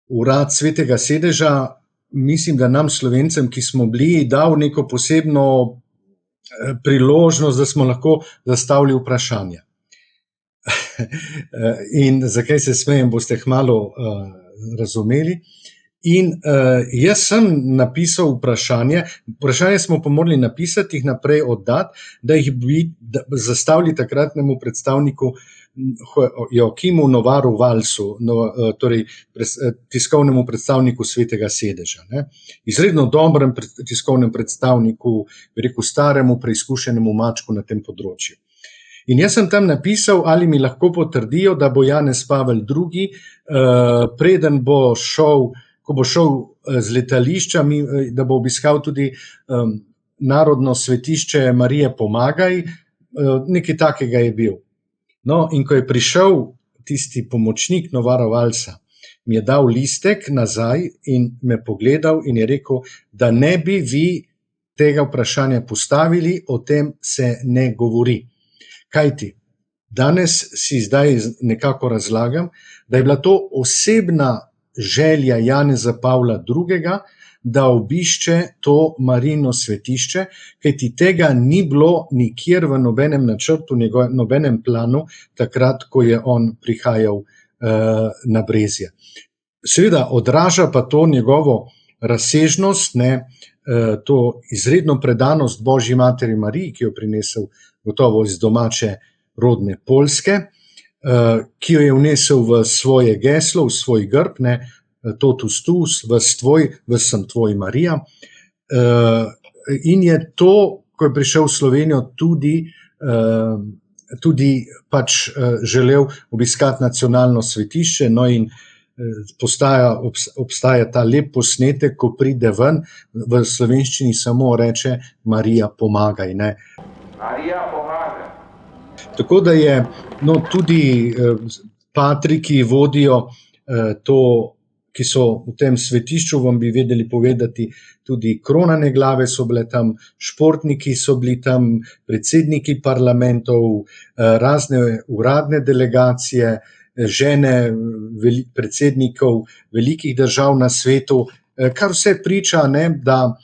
urad Svetega sedeža, mislim, da nam Slovencem, ki smo bili, dal neko posebno priložnost, da smo lahko zastavili vprašanja. In zakaj se smejem, boste kmalu razumeli. In jaz sem napisal vprašanje smo pa morali napisati, jih naprej oddati, da jih bi zastavili takratnemu predstavniku Joaquimu Novaru Valsu, torej tiskovnemu predstavniku Svetega sedeža. Izredno dobrem tiskovnem predstavniku, bi rekel, staremu, preizkušenemu mačku na tem področju. In jaz sem tam napisal, ali mi lahko potrdijo, da bo Janez Pavel II., preden bo šel, ko bo šel z letališča, da bo obiskal tudi narodno svetišče Marije Pomagaj, nekaj takega je bil. No, in ko je prišel tisti pomočnik Novara Valsa, mi je dal listek nazaj in me pogledal in je rekel, da ne bi vi tega vprašanja postavili, o tem se ne govori. Kajti, danes si zdaj nekako razlagam, da je bila to osebna želja Janeza Pavla II., da obišče to Marijino svetišče, kajti tega ni bilo nikjer v nobenem načrtu, nobenem planu, takrat, ko je on prihajal na Brezje. Seveda odraža pa to njegovo razsežnost, to izredno predanost Božji materi Mariji, ki jo prinesel gotovo iz domače rodne Poljske, ki jo je vnesel v svoje geslo, v svoj grb, totus tuus, ves sem tvoj Marija. In je to, ko je prišel v Slovenijo, tudi pač želel obiskati nacionalno svetišče, in obstaja ta lep posnetek, ko pride ven, v slovenščini samo reče Marija, pomagaj. Marija, pomagaj. Tako da je tudi patri, ki vodijo to, ki so v tem svetišču, vam bi vedeli povedati, tudi kronane glave so bile tam, športniki so bili tam, predsedniki parlamentov, razne uradne delegacije, žene predsednikov velikih držav na svetu, kar vse priča, da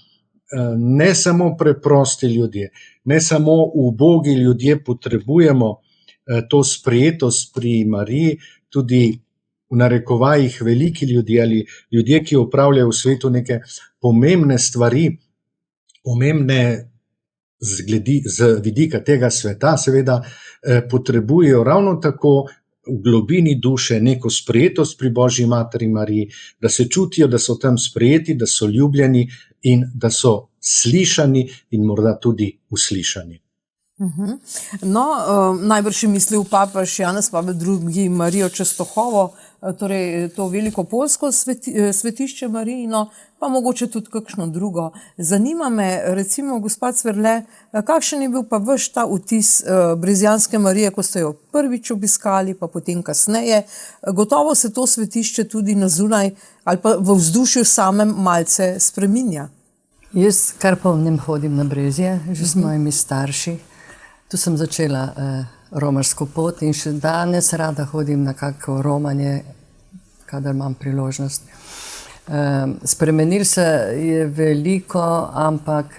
ne samo preprosti ljudje, ne samo ubogi ljudje potrebujemo to sprejetost pri Mariji, tudi v narekovajih veliki ljudje ali ljudje, ki opravljajo v svetu neke pomembne stvari, pomembne z vidika tega sveta, seveda potrebujejo ravno tako v globini duše neko sprejetost pri Božji materi Mariji, da se čutijo, da so tam sprejeti, da so ljubljeni in da so slišani in morda tudi uslišani. Najbrž je mislil papež Janez Pavel II. Marijo Čestohovo, torej to veliko poljsko svetišče Marijino, pa mogoče tudi kakšno drugo. Zanima me, recimo, gospa Cverle, kakšen je bil pa vaš ta vtis Brezjanske Marije, ko ste jo prvič obiskali, pa potem kasneje. Gotovo se to svetišče tudi na zunaj ali pa v vzdušju samem malce spreminja. Jaz kar polnem hodim na Brezje, že s mojimi starši. Tu sem začela romarsko pot in še danes rada hodim na kakšno romanje, kadar imam priložnost. Spremenil se je veliko, ampak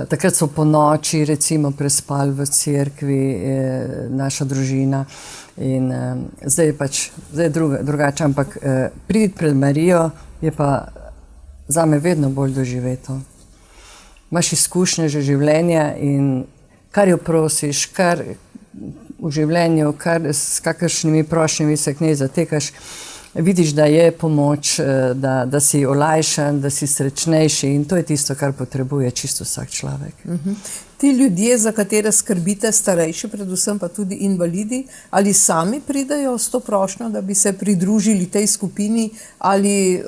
takrat so po noči recimo prespali v cerkvi naša družina in zdaj je drugače, ampak priti pred Marijo je pa zame vedno bolj doživeto. Imaš izkušnje že življenja in kar jo prosiš, kar v življenju, s kakršnimi prošnjami se k njej zatekaš, vidiš, da je pomoč, da si olajšan, da si srečnejši in to je tisto, kar potrebuje čisto vsak človek. Ti ljudje, za katere skrbite, starejši, predvsem pa tudi invalidi, ali sami pridejo s to prošnjo, da bi se pridružili tej skupini ali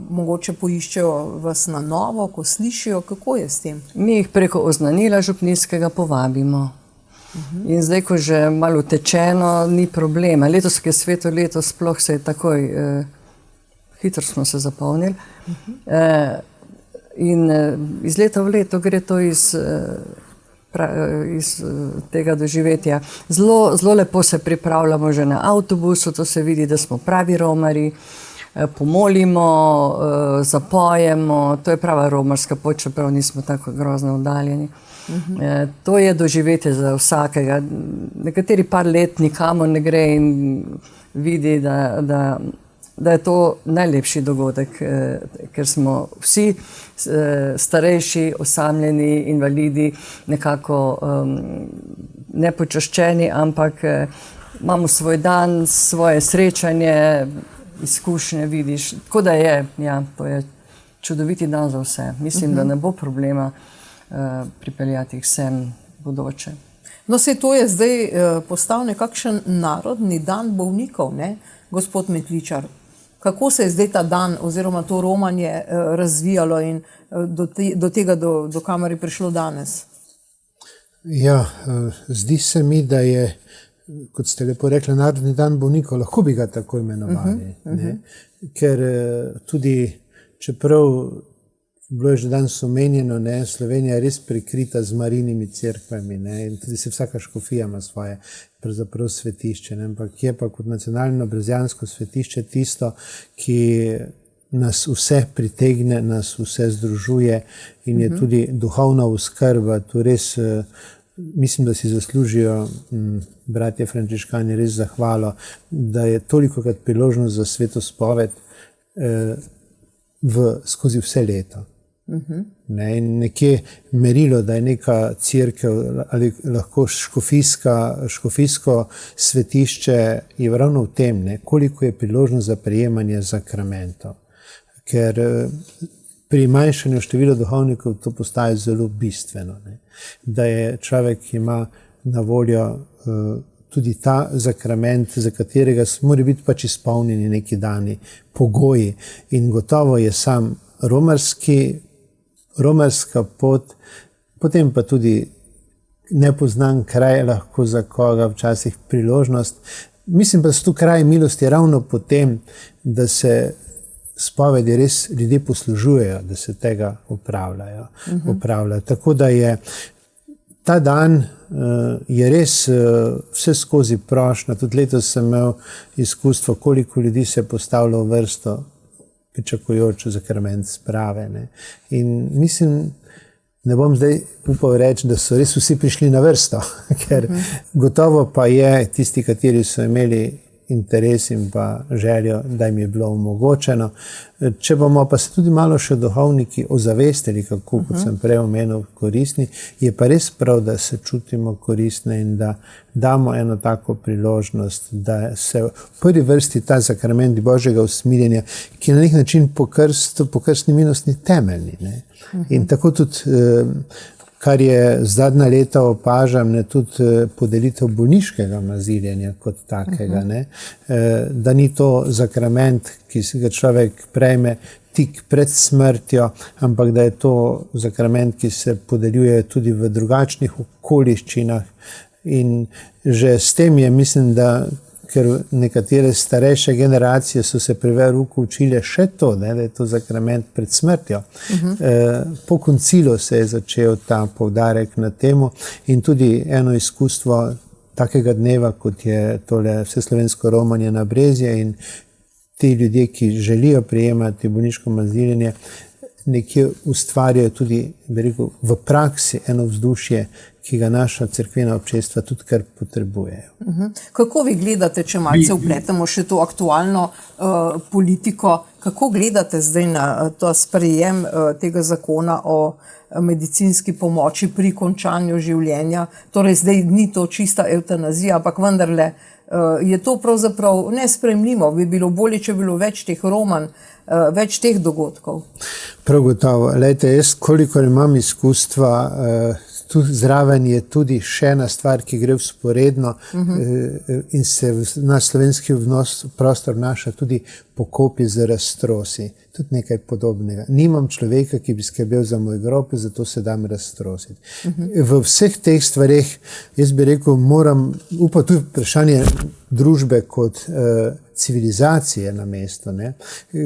mogoče poiščejo vas na novo, ko slišijo, kako je s tem? Mi jih preko oznanila župnijskega povabimo. In zdaj, ko že malo utečeno, ni problema. Letos, ki je sveto leto, sploh se je takoj, hitro smo se zapolnili. In iz leta v leto gre to iz tega doživetja. Zelo lepo se pripravljamo že na avtobusu, to se vidi, da smo pravi romari, pomolimo, zapojemo, to je prava romarska pot, čeprav nismo tako grozno oddaljeni. To je doživetje za vsakega. Nekateri par let nikamor ne gre in vidi, da je to najlepši dogodek, ker smo vsi starejši, osamljeni, invalidi, nekako nepočaščeni, ampak imamo svoj dan, svoje srečanje, izkušnje vidiš. Tako da to je čudoviti dan za vse. Mislim, da ne bo problema pripeljati jih sem bodoče. No, se to je zdaj postal nekakšen narodni dan bolnikov, ne, gospod Metličar? Kako se je zdaj ta dan oziroma to romanje razvijalo in do tega, do kamer je prišlo danes? Ja, zdi se mi, da je, kot ste lepo rekli, narodni dan bolnikov, lahko bi ga tako imenovali. Ker tudi, čeprav bilo je že danes omenjeno, Slovenija je res prikrita z marijinimi cerkvami, in tudi se vsaka škofija ima svoje pravzaprav svetišče, ampak je pa kot nacionalno brezjansko svetišče tisto, ki nas vse pritegne, nas vse združuje in je tudi duhovna oskrba tu res mislim, da si zaslužijo bratje frančiškani res zahvalo, da je tolikokrat priložnost za svetospoved skozi vse leto. Ne, in nekje merilo, da je neka cerkev ali lahko škofijsko svetišče, je ravno v tem, ne, koliko je priložnost za prejemanje zakramentov. Ker pri manjšanju števila duhovnikov to postaje zelo bistveno, ne, da je človek, ki ima na voljo tudi ta zakrament, za katerega mora biti pač izpolnjeni neki dani pogoji. In gotovo je sam romarska pot, potem pa tudi nepoznan kraj, lahko za koga včasih priložnost. Mislim pa, da so tu kraji milosti ravno potem, da se spovedi res ljudje poslužujejo, da se tega upravljajo. Tako da je ta dan je res vse skozi prošnja. Tudi letos sem imel izkustvo, koliko ljudi se je postavilo v vrsto, pričakujoč zakrament sprave. Ne. In mislim, ne bom zdaj upal reči, da so res vsi prišli na vrsto, ker gotovo pa je tisti, kateri so imeli interes in pa željo, da jim je bilo omogočeno. Če bomo pa se tudi malo še duhovniki ozavestili, kako, kot sem prej omenil, koristni, je pa res prav, da se čutimo koristne in da damo eno tako priložnost, da se v prvi vrsti ta zakrament Božjega usmiljenja, ki je na nek način po krstni milosti temeljni. Ne? In tako tudi, kar je zadnja leta opažam, ne, tudi podelitev bolniškega maziljenja kot takega, ne, da ni to zakrament, ki si ga človek prejme tik pred smrtjo, ampak da je to zakrament, ki se podeljuje tudi v drugačnih okoliščinah. In že s tem je, mislim, da ker nekatere starejše generacije so se pri verouku učile še to, ne, da je to zakrament pred smrtjo. Po koncilu se je začel ta poudarek na temu in tudi eno izkustvo takega dneva, kot je tole vseslovensko romanje na Brezje, in ti ljudje, ki želijo prejemati bolniško maziljenje, nekje ustvarjajo tudi, bi rekel, v praksi eno vzdušje, ki ga naša cerkvena občestva tudi kar potrebujejo. Kako vi gledate, če malce vpletemo še to aktualno politiko, kako gledate zdaj na to sprejem tega zakona o medicinski pomoči pri končanju življenja? Torej zdaj ni to čista evtanazija, ampak vendarle je to pravzaprav nesprejemljivo. Bi bilo bolje, če bi bilo več teh romanj, več teh dogodkov. Prav gotovo. Lejte, jaz kolikor imam izkustva, tu zraven je tudi še ena stvar, ki gre vzporedno in se na slovenski prostor vnaša tudi pokopi z raztrosi. Tudi nekaj podobnega. Nimam človeka, ki bi skrbel za moj grob, zato se dam raztrositi. V vseh teh stvareh, jaz bi rekel, moram upati tudi vprašanje družbe kot civilizacije na mesto. Ne?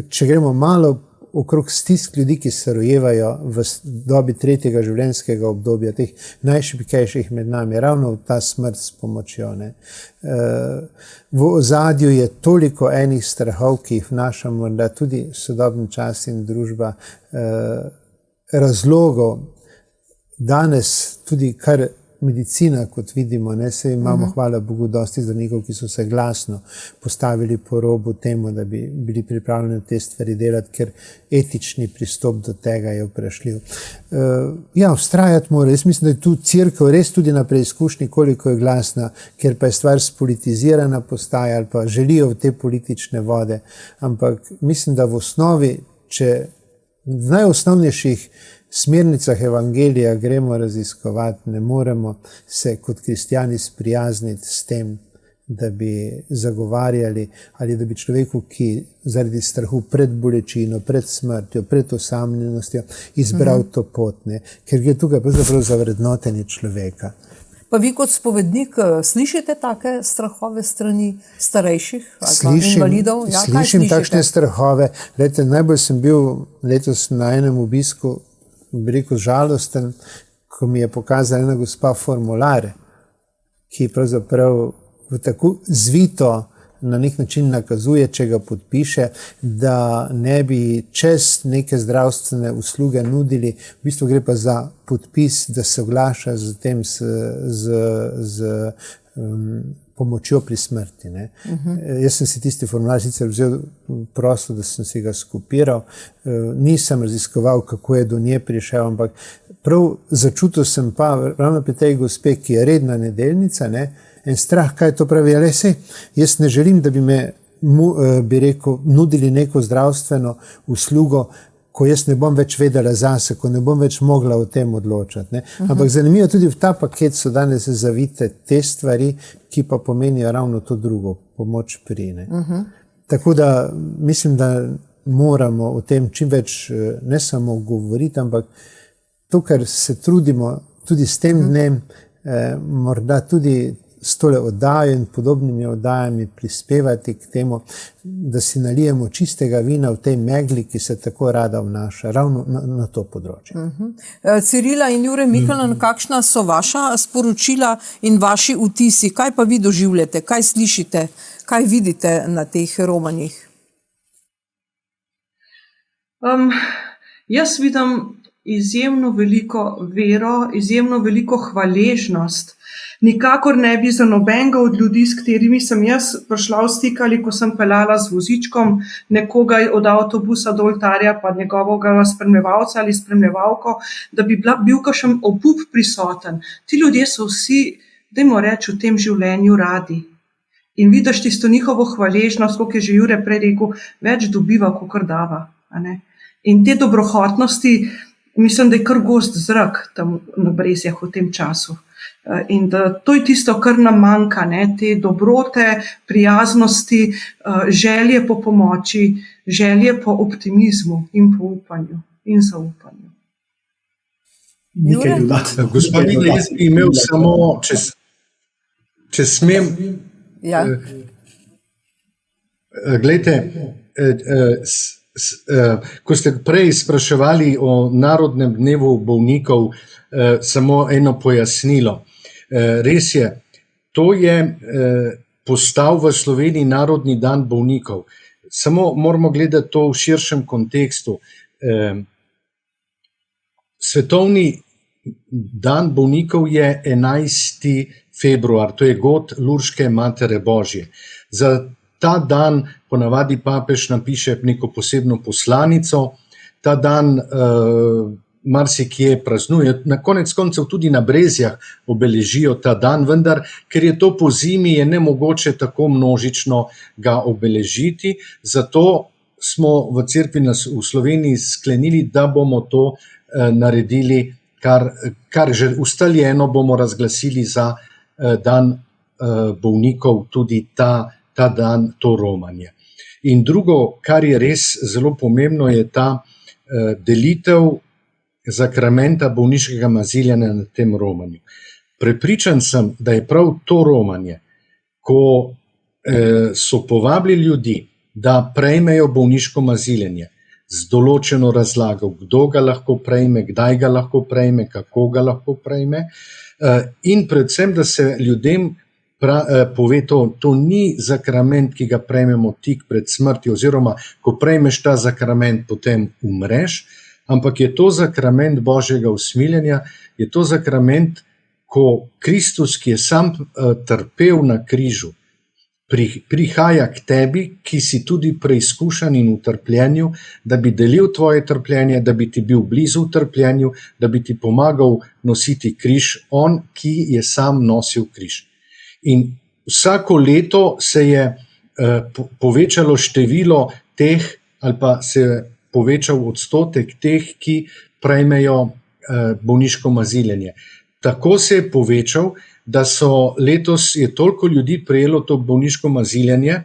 Če gremo malo okrog stisk ljudi, ki se rojevajo v dobi tretjega življenjskega obdobja, teh najšibkejših med nami, ravno v ta smrt s pomočjo. Ne. V ozadju je toliko enih strahov, ki jih vnašamo, da tudi sodobni čas in družba razlogov danes tudi kar medicina, kot vidimo, ne, se imamo, hvala Bogu, dosti zdravnikov, ki so se glasno postavili po robu temu, da bi bili pripravljeni te stvari delati, ker etični pristop do tega je vprašljiv. Ja, vztrajati mora. Jaz mislim, da je tu cerkev res tudi na preizkušnji, koliko je glasna, ker pa je stvar spolitizirana postaja ali pa želijo v te politične vode. Ampak mislim, da v osnovi, če v najosnovnejših smernicah evangelija gremo raziskovati, ne moremo se kot kristjani sprijazniti s tem, da bi zagovarjali ali da bi človeku, ki zaradi strahu pred bolečino, pred smrtjo, pred osamljenostjo izbral to pot, ne? Ker gre tukaj pravzaprav za vrednotenje človeka. Pa vi kot spovednik slišite take strahove strani starejših ali invalidov? Ja, slišim takšne strahove. Lejte, najbolj sem bil letos na enem obisku, bi rekel, žalosten, ko mi je pokazala ena gospa formular, ki pravzaprav v tako zvito na nek način nakazuje, če ga podpiše, da ne bi čez neke zdravstvene usluge nudili, v bistvu gre pa za podpis, da se oglaša z tem, z pomočjo pri smrti. Ne. Jaz sem si tisti formular sicer vzel prosto, da sem si ga skopiral, nisem raziskoval, kako je do nje prišel, ampak prav začutil sem pa ravno pri tej gospe, ki je redna nedeljnica, ne, en strah, kaj to pravi, ali jaz ne želim, da bi me, bi rekel, nudili neko zdravstveno uslugo, ko jaz ne bom več vedela zase, ko ne bom več mogla o tem odločati. Ne. Ampak zanimivo, tudi v ta paket so danes zavite te stvari, ki pa pomenijo ravno to drugo, pomoč pri. Ne. Tako da mislim, da moramo o tem čim več ne samo govoriti, ampak to, kar se trudimo tudi s tem dnem, morda tudi s tole oddajo in podobnimi oddajami prispevati k temu, da si nalijemo čistega vina v tej megli, ki se tako rada vnaša, ravno na to področje. Cirila in Jure Mikeln, kakšna so vaša sporočila in vaši vtisi? Kaj pa vi doživljate? Kaj slišite? Kaj vidite na teh romanjih? Jaz vidim izjemno veliko vero, izjemno veliko hvaležnost. Nikakor ne bi za nobenega od ljudi, s katerimi sem jaz prišla v stik ali ko sem peljala z vozičkom nekoga od avtobusa do oltarja, pa njegovega spremljevalca ali spremljevalko, da bi bil kakšen obup prisoten. Ti ljudje so vsi, dajmo reči, v tem življenju radi. In vidiš tisto njihovo hvaležnost, kot je že Jure prej rekel, več dobiva, kakor dava. A ne? In te dobrohotnosti, mislim, da je kar gost zrak tam na Brezjah v tem času. In da to je tisto, kar nam manjka, ne? Te dobrote, prijaznosti, želje po pomoči, želje po optimizmu in po upanju in zaupanju. Nekaj dodati. Gospod, jaz bi imel samo, če smem, Ja. glejte, ko ste prej spraševali o Narodnem dnevu bolnikov, samo eno pojasnilo. Res je, to je postal v Sloveniji Narodni dan bolnikov. Samo moramo gledati to v širšem kontekstu. Svetovni dan bolnikov je 11. februar, to je god Lurške Matere Božje. Za ta dan ponavadi papež napiše neko posebno poslanico, ta dan marsikje praznuje, na konec koncev tudi na Brezjah obeležijo ta dan, vendar, ker je to po zimi, je nemogoče tako množično ga obeležiti, zato smo v cerkvi v Sloveniji sklenili, da bomo to naredili, kar že ustaljeno bomo razglasili za dan bolnikov, tudi ta dan, to romanje. In drugo, kar je res zelo pomembno, je ta delitev zakramenta bolniškega maziljenja na tem romanju. Prepričan sem, da je prav to romanje, ko so povabili ljudi, da prejmejo bolniško maziljenje z določeno razlago, kdo ga lahko prejme, kdaj ga lahko prejme, kako ga lahko prejme, in predvsem, da se ljudem pove to ni zakrament, ki ga prejmemo tik pred smrtjo, oziroma ko prejmeš ta zakrament, potem umreš, ampak je to zakrament Božjega usmiljenja, je to zakrament, ko Kristus, ki je sam trpel na križu, prihaja k tebi, ki si tudi preizkušen in v trpljenju, da bi delil tvoje trpljenje, da bi ti bil blizu v trpljenju, da bi ti pomagal nositi križ, on, ki je sam nosil križ. In vsako leto se je povečalo število teh, ali pa se je povečal odstotek teh, ki prejmejo bolniško maziljenje. Tako se je povečal, da so letos je toliko ljudi prejelo to bolniško maziljenje,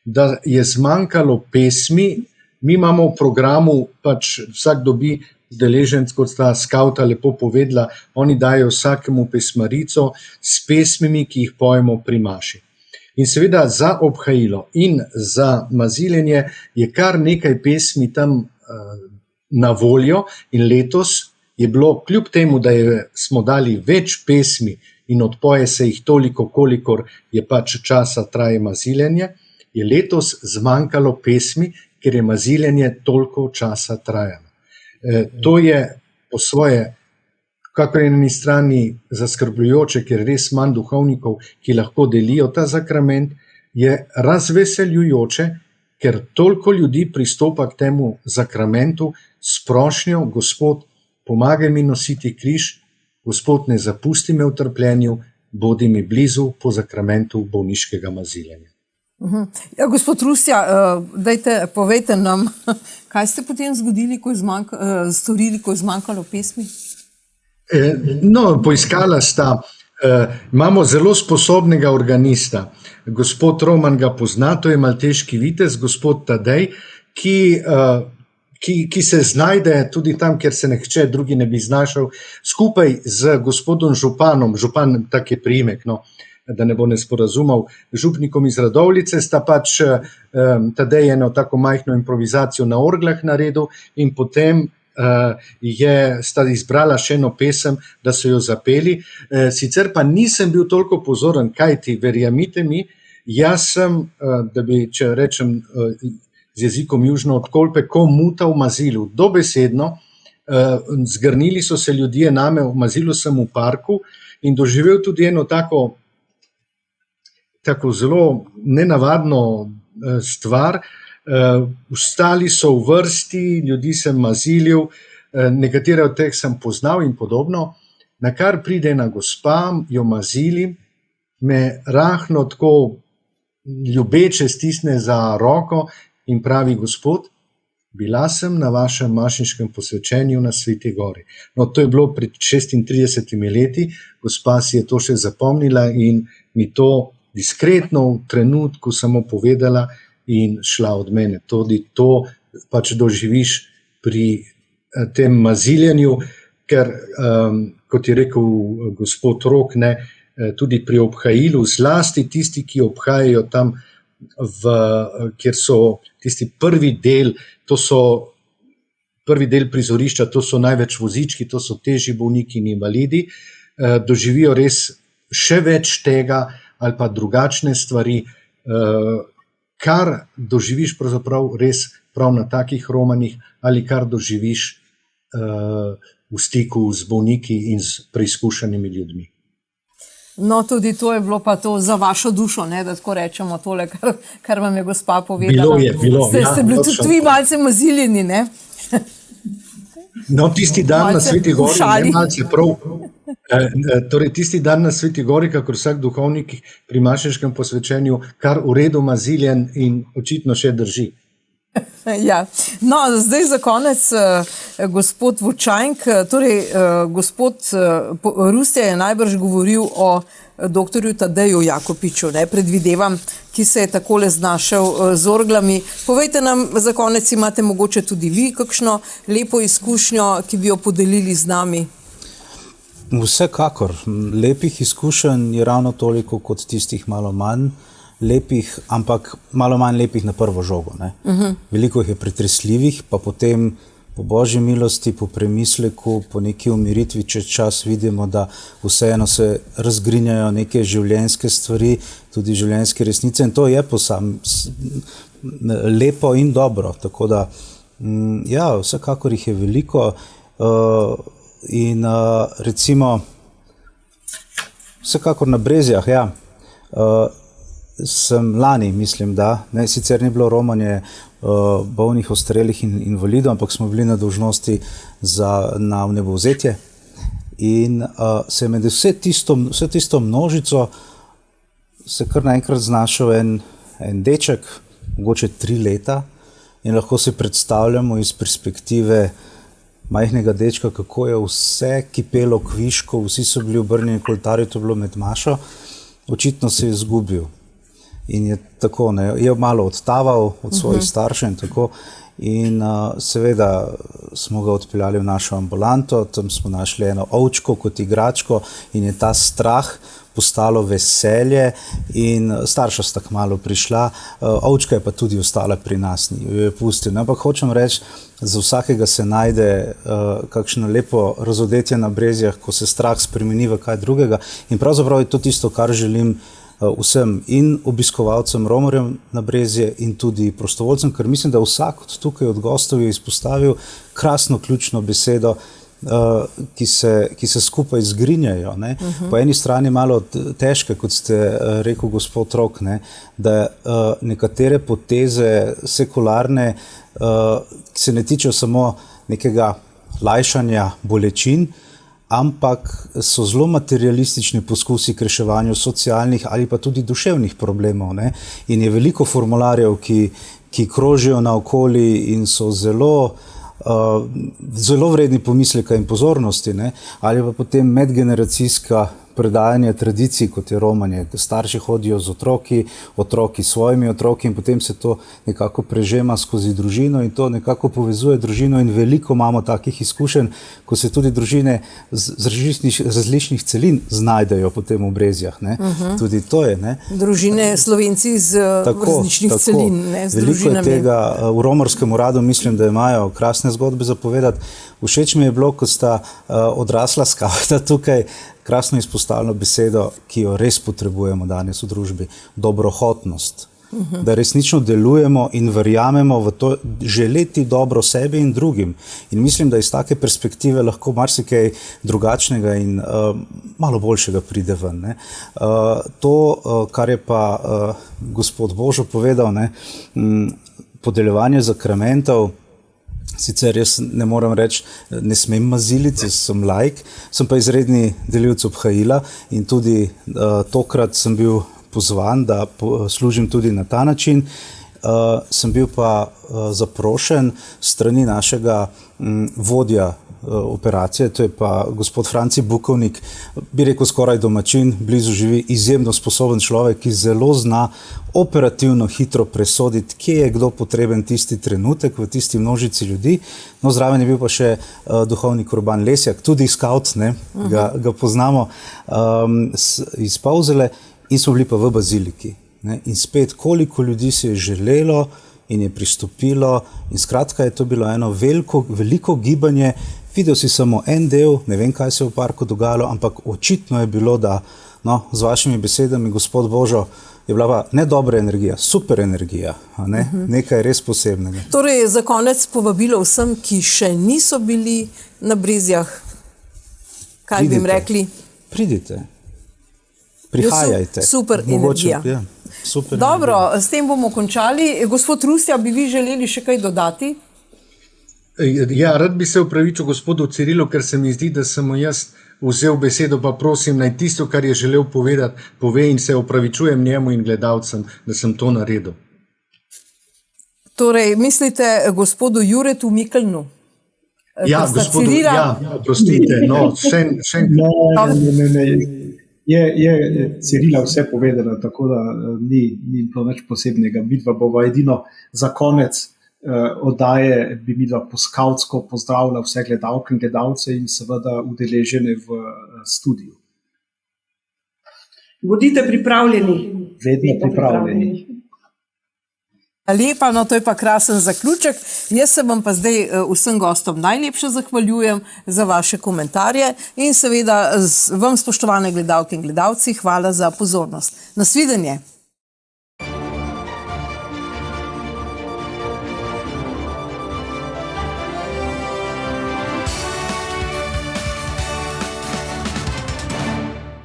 da je zmanjkalo pesmi. Mi imamo v programu, pač vsak dobi deleženc, kot sta skavta lepo povedala, oni dajo vsakemu pesmarico s pesmimi, ki jih pojemo pri maši. In seveda za obhajilo in za maziljenje je kar nekaj pesmi tam na voljo, in letos je bilo, kljub temu, da smo dali več pesmi in odpoje se jih toliko, kolikor je pač časa traje maziljenje, je letos zmanjkalo pesmi, ker je maziljenje toliko časa trajalo. To je po svoje, kakor je na eni strani zaskrbljujoče, ker je res manj duhovnikov, ki lahko delijo ta sakrament, je razveseljujoče, ker toliko ljudi pristopa k temu sakramentu s prošnjo: Gospod, pomagaj mi nositi križ, Gospod, ne zapusti me v trpljenju, bodi mi blizu po sakramentu bolniškega maziljenja. Ja, gospod Rusja, povejte nam, kaj ste potem storili, ko je zmanjkalo pesmi? Poiskala sta, imamo zelo sposobnega organista. Gospod Roman ga pozna, to je malteški vitez, gospod Tadej, ki se znajde tudi tam, kjer se nihče drugi ne bi znašel, skupaj z gospodom županom, župan tak je priimek, da ne bo nesporazumov, župnikom iz Radovljice, sta pač Tadej eno tako majhno improvizacijo na orglah naredil in potem sta izbrala še eno pesem, da so jo zapeli. Sicer pa nisem bil toliko pozoren, kajti, verjamite mi, jaz sem, da bi, če rečem z jezikom južno od Kolpe, ko muta v mazilu, dobesedno, zgrnili so se ljudje name, v mazilu sem v parku in doživel tudi eno tako zelo nenavadno stvar. Vstali so v vrsti, ljudi sem mazilil, nekatere od teh sem poznal in podobno, na kar pride ena gospa, jo mazilim, me rahlo tako ljubeče stisne za roko in pravi: Gospod, bila sem na vašem mašniškem posvečenju na Sveti Gori. To je bilo pred 36 leti, gospa si je to še zapomnila in mi to diskretno v trenutku samo povedala in šla od mene. Tudi to pač doživiš pri tem maziljenju, ker, kot je rekel gospod Rok, tudi pri obhajilu, zlasti tisti, ki obhajajo tam, kjer so tisti prvi del prizorišča, to so največ vozički, to so težji bolniki in invalidi, doživijo res še več tega ali pa drugačne stvari, kar doživiš pravzaprav res prav na takih romanjih ali kar doživiš v stiku z bolniki in s preizkušenimi ljudmi. Tudi to je bilo pa to za vašo dušo, da tako rečemo tole, kar vam je gospa povedala. Bilo. Ste bili tudi vi malce maziljeni, ne? Tisti dan na Sveti Gori, ne malce prav. Torej, tisti dan na Sveti Gori, kakor vsak duhovnik pri mašniškem posvečenju, kar v redu maziljen in očitno še drži. Ja. Zdaj za konec, gospod Vučajnk, torej gospod Rusja je najbrž govoril o doktorju Tadeju Jakopiču, predvidevam, ki se je takole znašel z orglami. Povejte nam za konec, imate mogoče tudi vi kakšno lepo izkušnjo, ki bi jo podelili z nami? Vsekakor, lepih izkušenj je ravno toliko kot tistih malo manj lepih, ampak malo manj lepih na prvo žogo. Veliko jih je pretresljivih, pa potem po božji milosti, po premisleku, po neki umiritvi čez čas vidimo, da vseeno se razgrinjajo neke življenjske stvari, tudi življenjske resnice, in to je lepo in dobro. Tako da, ja, vsekakor jih je veliko in recimo vsekakor na Brezjah, ja, sem lani, mislim, da, sicer ni bilo romanje bolnih, ostarelih in invalidov, ampak smo bili na dolžnosti na vnebovzetje in se med vse tisto množico se kar naenkrat znašel en deček, mogoče 3 leta, in lahko si predstavljamo iz perspektive majhnega dečka, kako je vse kipelo kviško, vsi so bili obrnjeni k oltarju, to je bilo med mašo, očitno se je izgubil. In je tako, je malo odtaval od svojih staršev in tako. In seveda smo ga odpeljali v našo ambulanto, tam smo našli eno ovčko kot igračko in je ta strah postalo veselje in starša sta kmalu prišla, ovčka je pa tudi ostala pri nas, jo je pustil. Ampak hočem reči, za vsakega se najde kakšno lepo razodetje na Brezjah, ko se strah spremeni v kaj drugega in pravzaprav je to tisto, kar želim vsem in obiskovalcem, romarjem na Brezje in tudi prostovoljcem, ker mislim, da vsak od tukaj od gostov je izpostavil krasno ključno besedo, ki se skupaj zgrinjajo. Ne? Po eni strani malo težke, kot ste rekel gospod Rok, ne? Da nekatere poteze sekularne, ki se ne tičejo samo nekega lajšanja bolečin, ampak so zelo materialistični poskusi k reševanju socialnih ali pa tudi duševnih problemov. Ne? In je veliko formularjev, ki krožijo naokoli in so zelo vredni pomisleka in pozornosti, ne? Ali pa potem medgeneracijska predajanje tradicij, kot je romanje, da starši hodijo z otroki s svojimi otroki in potem se to nekako prežema skozi družino in to nekako povezuje družino in veliko imamo takih izkušenj, ko se tudi družine z različnih celin znajdejo potem v Brezjah. Ne? Tudi to je. Ne? Družine Slovenci z različnih celin, ne, z družinami. Veliko je tega v romarskem uradu, mislim, da imajo krasne zgodbe za povedati. Všeč mi je bilo, ko sta odrasla skavta tukaj krasno izpostavljeno besedo, ki jo res potrebujemo danes v družbi, dobrohotnost. Da resnično delujemo in verjamemo v to, želeti dobro sebi in drugim. In mislim, da iz take perspektive lahko marsikaj drugačnega in malo boljšega pride ven. Ne. To, kar je pa gospod Božo povedal, ne, podeljevanje zakramentov, sicer jaz ne morem reči, ne smem maziliti, sem laik, sem pa izredni delivec obhajila in tudi tokrat sem bil pozvan, da služim tudi na ta način. Sem bil pa zaprošen strani našega vodja operacije, to je pa gospod Franci Bukovnik, bi rekel skoraj domačin, blizu živi, izjemno sposoben človek, ki zelo zna operativno hitro presoditi, kje je kdo potreben tisti trenutek v tisti množici ljudi. No, zraven je bil pa še duhovnik Urban Lesjak, tudi skaut, ne, ga poznamo iz Pavzele in smo bili pa v baziliki. Ne, in spet, koliko ljudi se je želelo in je pristopilo in skratka je to bilo eno veliko gibanje. Videl si samo en del, ne vem, kaj se je v parku dogajalo, ampak očitno je bilo, da, no, z vašimi besedami, gospod Božo, je bila pa ne dobra energija, super energija, ne? Nekaj res posebnega. Torej, za konec povabilo vsem, ki še niso bili na Brezjah, kaj bi jim rekli? Pridite, prihajajte. Super energija. Ja, super Dobro, energija. S tem bomo končali. Gospod Rustja, bi vi želeli še kaj dodati? Ja, rad bi se opravičil gospodu Cirilu, ker se mi zdi, da sem mu jaz vzel besedo, pa prosim, naj tisto, kar je želel povedati, pove in se opravičujem njemu in gledalcem, da sem to naredil. Torej, mislite gospodu Juretu Mikelnu? Ja, gospodu, ja, prostite, no, še. Ne. Je Cirila vse povedala, tako da ni bilo nič posebnega. Midva bova edino za konec oddaje bi midva po skavtsko pozdravila vse gledalke in gledalce in seveda udeležene v studiu. Bodite pripravljeni. Vedno pripravljeni. Lepa, no to je pa krasen zaključek. Jaz se vam pa zdaj vsem gostom najlepše zahvaljujem za vaše komentarje in seveda vam, spoštovane gledalke in gledalci, hvala za pozornost. Nasvidenje.